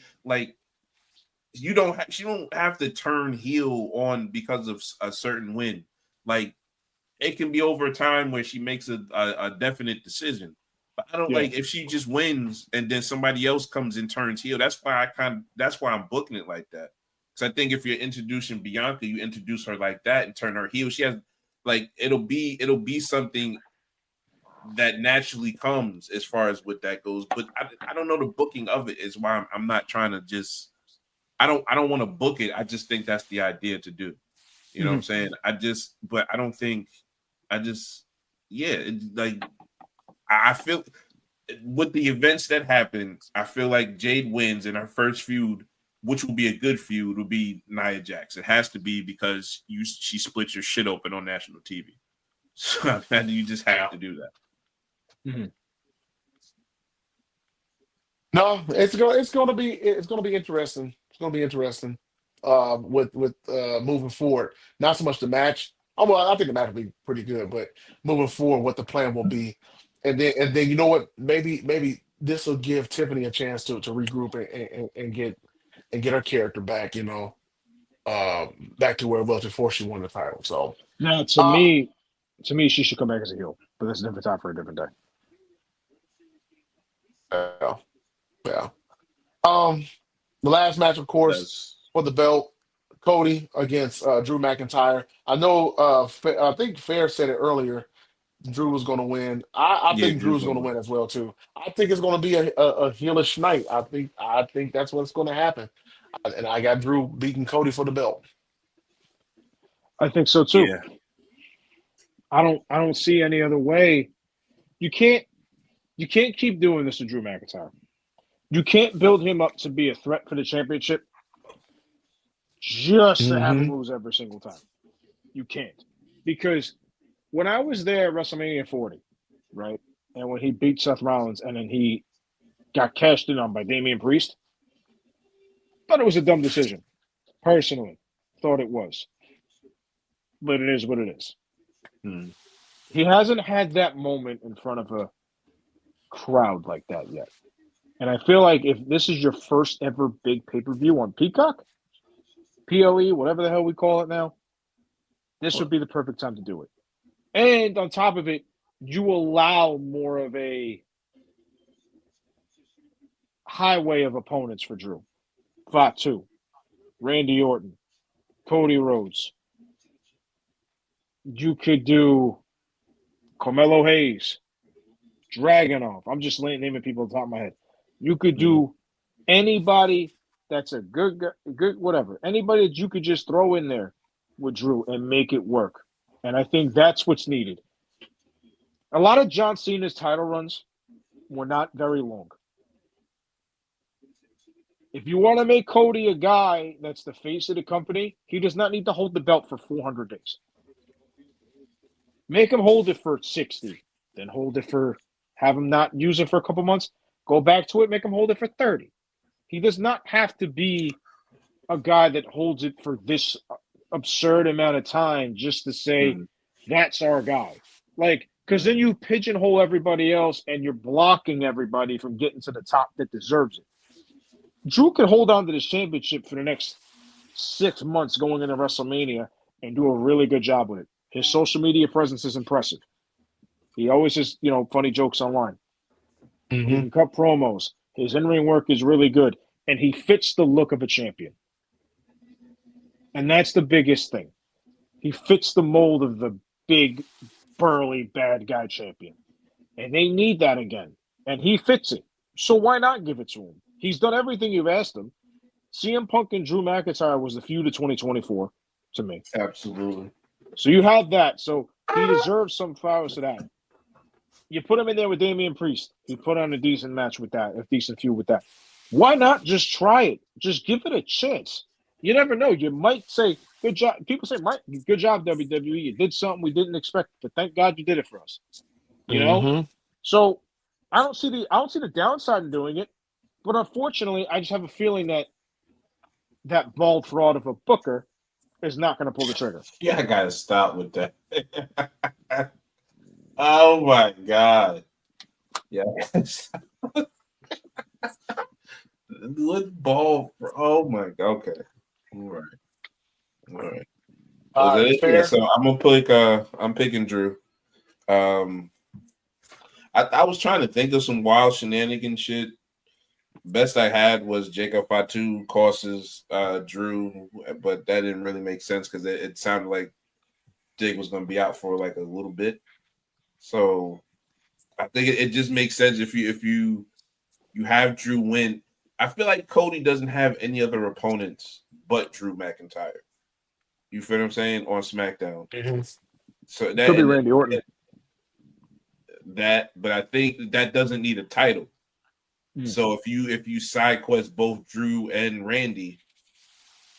you don't. She don't have to turn heel on because of a certain win. Like it can be over time where she makes a definite decision. But I don't like if she just wins and then somebody else comes and turns heel. That's why I'm booking it like that. Because I think if you're introducing Bianca, you introduce her like that and turn her heel. She has it'll be something that naturally comes as far as what that goes. But I don't know the booking of it is why I'm not trying to just I don't want to book it. I just think that's the idea to do. You know what I'm saying? But I don't think I feel with the events that happen, I feel like Jade wins in her first feud, which will be a good feud, will be Nia Jax. It has to be because she split your shit open on national TV. So you just have to do that. Mm-hmm. No, it's going to be interesting. It's going to be interesting. With moving forward, not so much the match. Oh, well, I think the match will be pretty good, but moving forward, what the plan will be, and then you know what? Maybe this will give Tiffany a chance to regroup and get her character back. Back to where it was before she won the title. So now, uh, to me, she should come back as a heel. But that's a different time for a different day. yeah, yeah. The last match, of course, for the belt, Cody against Drew McIntyre. I know. I think Fair said it earlier. Drew was going to win. I Yeah, think Drew's Drew's going gonna to win. win as well too. I think it's going to be a heelish night. I think that's what's going to happen. And I got Drew beating Cody for the belt. I think so too. Yeah. I don't see any other way. You can't keep doing this to Drew McIntyre. You can't build him up to be a threat for the championship just to have him Hmm. lose every single time. You can't. Because when I was there at WrestleMania 40, right, and when he beat Seth Rollins and then he got cashed in on by Damian Priest, thought it was a dumb decision. Personally, thought it was. But it is what it is. He hasn't had that moment in front of a crowd like that yet. And I feel like if this is your first ever big pay-per-view on Peacock, PLE, whatever the hell we call it now, this would be the perfect time to do it. And on top of it, you allow more of a highway of opponents for Drew. Fatu, Randy Orton, Cody Rhodes. You could do Carmelo Hayes, Dragunov. I'm just naming people on the top of my head. You could do anybody that's a good whatever. Anybody that you could just throw in there with Drew and make it work. And I think that's what's needed. A lot of John Cena's title runs were not very long. If you want to make Cody a guy that's the face of the company, he does not need to hold the belt for 400 days. Make him hold it for 60, then have him not use it for a couple months, go back to it, make him hold it for 30. He does not have to be a guy that holds it for this absurd amount of time just to say, that's our guy. Because then you pigeonhole everybody else and you're blocking everybody from getting to the top that deserves it. Drew can hold on to this championship for the next 6 months going into WrestleMania and do a really good job with it. His social media presence is impressive. He always has, funny jokes online. He Hmm. can cut promos. His in-ring work is really good, and he fits the look of a champion. And that's the biggest thing. He fits the mold of the big, burly, bad guy champion. And they need that again. And he fits it. So why not give it to him? He's done everything you've asked him. CM Punk and Drew McIntyre was the feud of 2024 to me. Absolutely. So you have that. So he deserves some flowers to that. You put him in there with Damian Priest. He put on a decent match with that, a decent feud with that. Why not just try it? Just give it a chance. You never know. You might say, good job. People say, Mike, good job, WWE. You did something we didn't expect, but thank God you did it for us. You know? Mhm. So I don't see the downside in doing it, but unfortunately, I just have a feeling that bald fraud of a booker is not going to pull the trigger. Yeah, I gotta stop with that. Oh my god. Yeah. What ball? Oh my god. Okay. All right. All right. Was that it? Yeah. Fair. So I'm picking Drew. I was trying to think of some wild shenanigan shit. Best I had was Jacob Fatu causes Drew, but that didn't really make sense because it sounded like Jake was going to be out for like a little bit. So I think it just makes sense if you have Drew win. I feel like Cody doesn't have any other opponents but Drew McIntyre. You feel what I'm saying on SmackDown? Mhm. So Could be Randy Orton. But I think that doesn't need a title. So if you side quest both Drew and Randy,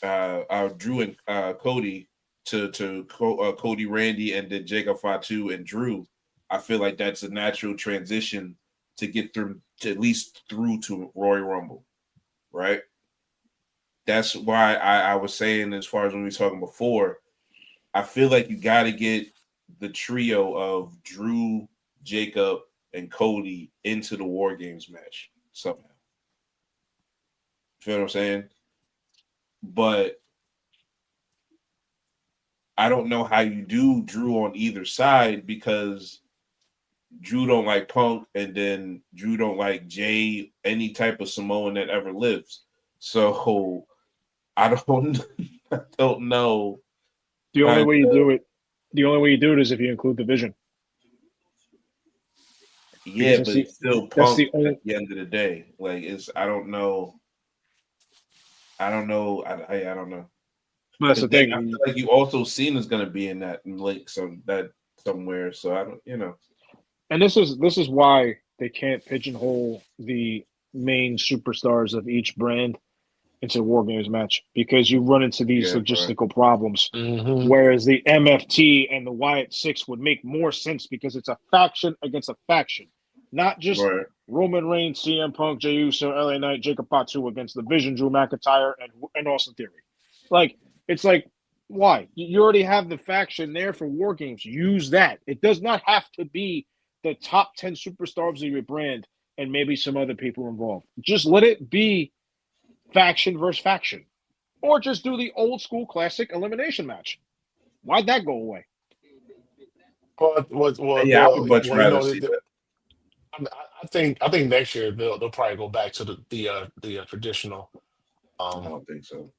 Drew and Cody to Cody, Randy, and then Jacob Fatu and Drew, I feel like that's a natural transition to get through to at least through to Royal Rumble, right? That's why I was saying, as far as when we were talking before, I feel like you got to get the trio of Drew, Jacob, and Cody into the War Games match somehow. Feel what I'm saying? But I don't know how you do Drew on either side because Drew don't like Punk and then Drew don't like Jay, any type of Samoan that ever lives. So I don't I don't know. The only way you do it is if you include the Vision. Yeah, but it's still that's Punk the only. at the end of the day. Like I don't know. I don't know. I don't know. That's the thing. I feel like you also seen is going to be in that link somewhere. So I don't. And this is why they can't pigeonhole the main superstars of each brand into a War Games match because you run into these logistical problems. Mhm. Whereas the MFT and the Wyatt Six would make more sense because it's a faction against a faction, not just Roman Reigns, CM Punk, Jey Uso, LA Knight, Jacob Fatu against the Vision, Drew McIntyre, and Austin Theory. Like it's like why you already have the faction there for War Games. Use that. It does not have to be the top 10 superstars of your brand and maybe some other people involved. Just let it be faction versus faction. Or just do the old school classic elimination match. Why'd that go away? Yeah, I would much you rather know, see that. I think next year they'll probably go back to the traditional I don't think so.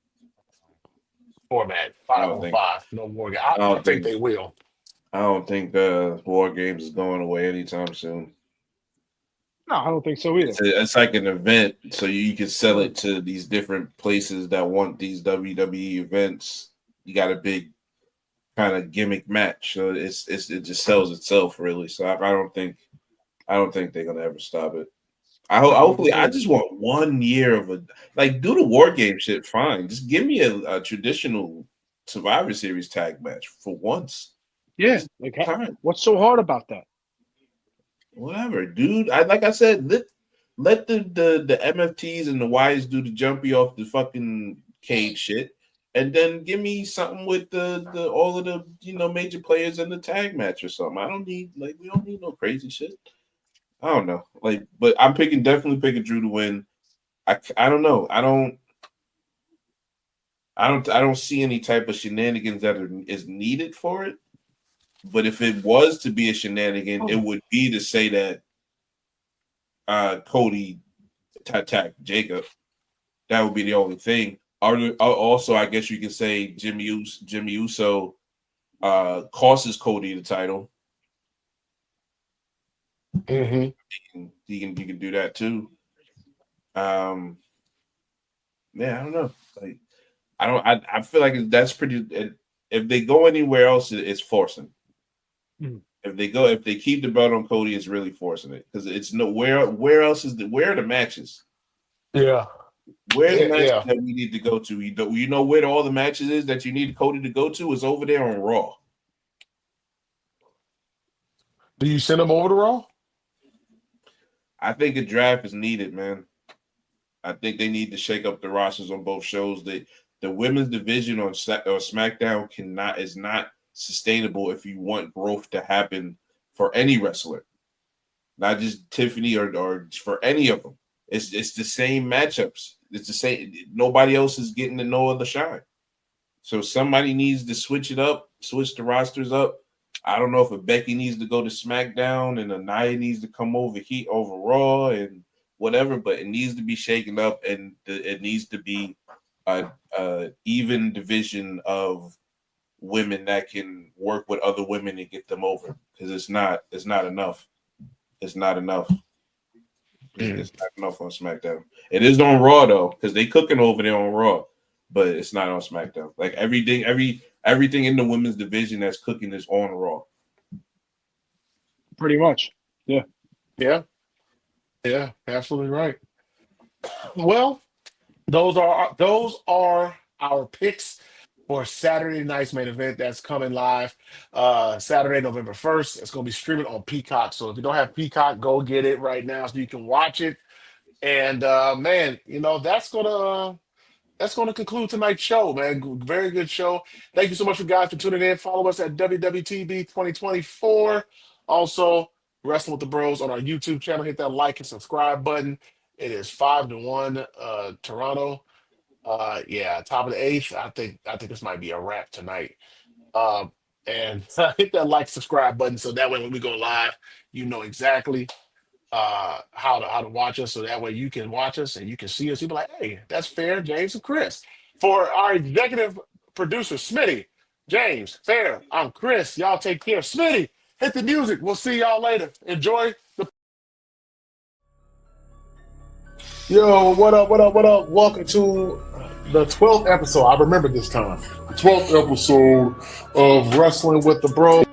format, I 5 don't on think. 5, no more. I I don't think think. they will. I don't think War Games is going away anytime soon. No, I don't think so either. It's like an event, so you can sell it to these different places that want these WWE events. You got a big kind of gimmick match, so it just sells itself really. So I don't think they're gonna ever stop it. Hopefully I just want 1 year of do the War Game shit. Fine, just give me a traditional Survivor Series tag match for once. Yeah, what's so hard about that? Whatever, dude. Like I said, let the MFTs and the Ys do the jumpy off the fucking cage shit, and then give me something with the all of the major players in the tag match or something. I don't need we don't need no crazy shit. I don't know, but I'm definitely picking Drew to win. I don't know. I don't see any type of shenanigans that is needed for it. But if it was to be a shenanigan, it would be to say that Cody attack Jacob. That would be the only thing. Also, I guess you can say Jimmy Uso costs Cody the title. Mm-hmm. You can do that too. Yeah, I don't know. Like, I feel like that's pretty. If they go anywhere else, it's forcing. If they keep the belt on Cody, it's really forcing it because it's where else is where are the matches? Yeah. Where are the matches that we need to go to? You know where all the matches is that you need Cody to go to is over there on Raw. Do you send them over to Raw? I think a draft is needed, man. I think they need to shake up the rosters on both shows. The women's division on SmackDown is not sustainable if you want growth to happen for any wrestler, not just Tiffany or for any of them. It's the same matchups. It's the same. Nobody else is getting to no other shine. So somebody needs to switch it up, switch the rosters up. I don't know if a Becky needs to go to SmackDown and a Nia needs to come over Raw and whatever, but it needs to be shaken up and it needs to be a even division of women that can work with other women and get them over because it's not enough. It's not enough. It's not enough on SmackDown. It is on Raw though because they cooking over there on Raw, but it's not on SmackDown. Like everything in the women's division that's cooking is on Raw. Pretty much. Yeah. Yeah, absolutely right. Well, those are our picks for Saturday night's main event that's coming live Saturday, November 1st. It's going to be streaming on Peacock. So if you don't have Peacock, go get it right now so you can watch it. And man, that's gonna conclude tonight's show, man. Very good show. Thank you so much, you guys, for tuning in. Follow us at WWTB 2024. Also, Wrestling with the Bros on our YouTube channel. Hit that like and subscribe button. It is 5-1 Toronto. Top of the eighth. I think this might be a wrap tonight. And hit that like, subscribe button so that way when we go live, you know exactly how to watch us. So that way you can watch us and you can see us. You'll be like, hey, that's fair, James and Chris. For our executive producer, Smitty, James, Fair, I'm Chris. Y'all take care. Smitty, hit the music. We'll see y'all later. Enjoy the. Yo, what up? Welcome to the 12th episode. I remember this time. The 12th episode of Wrestling with the Bros.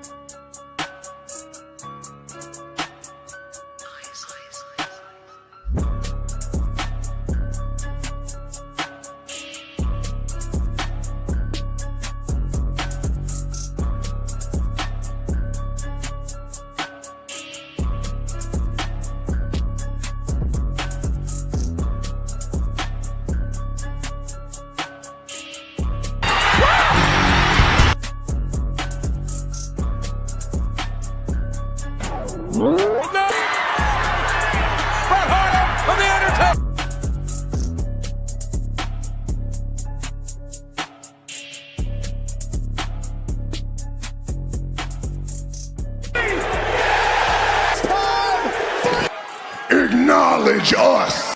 Acknowledge us.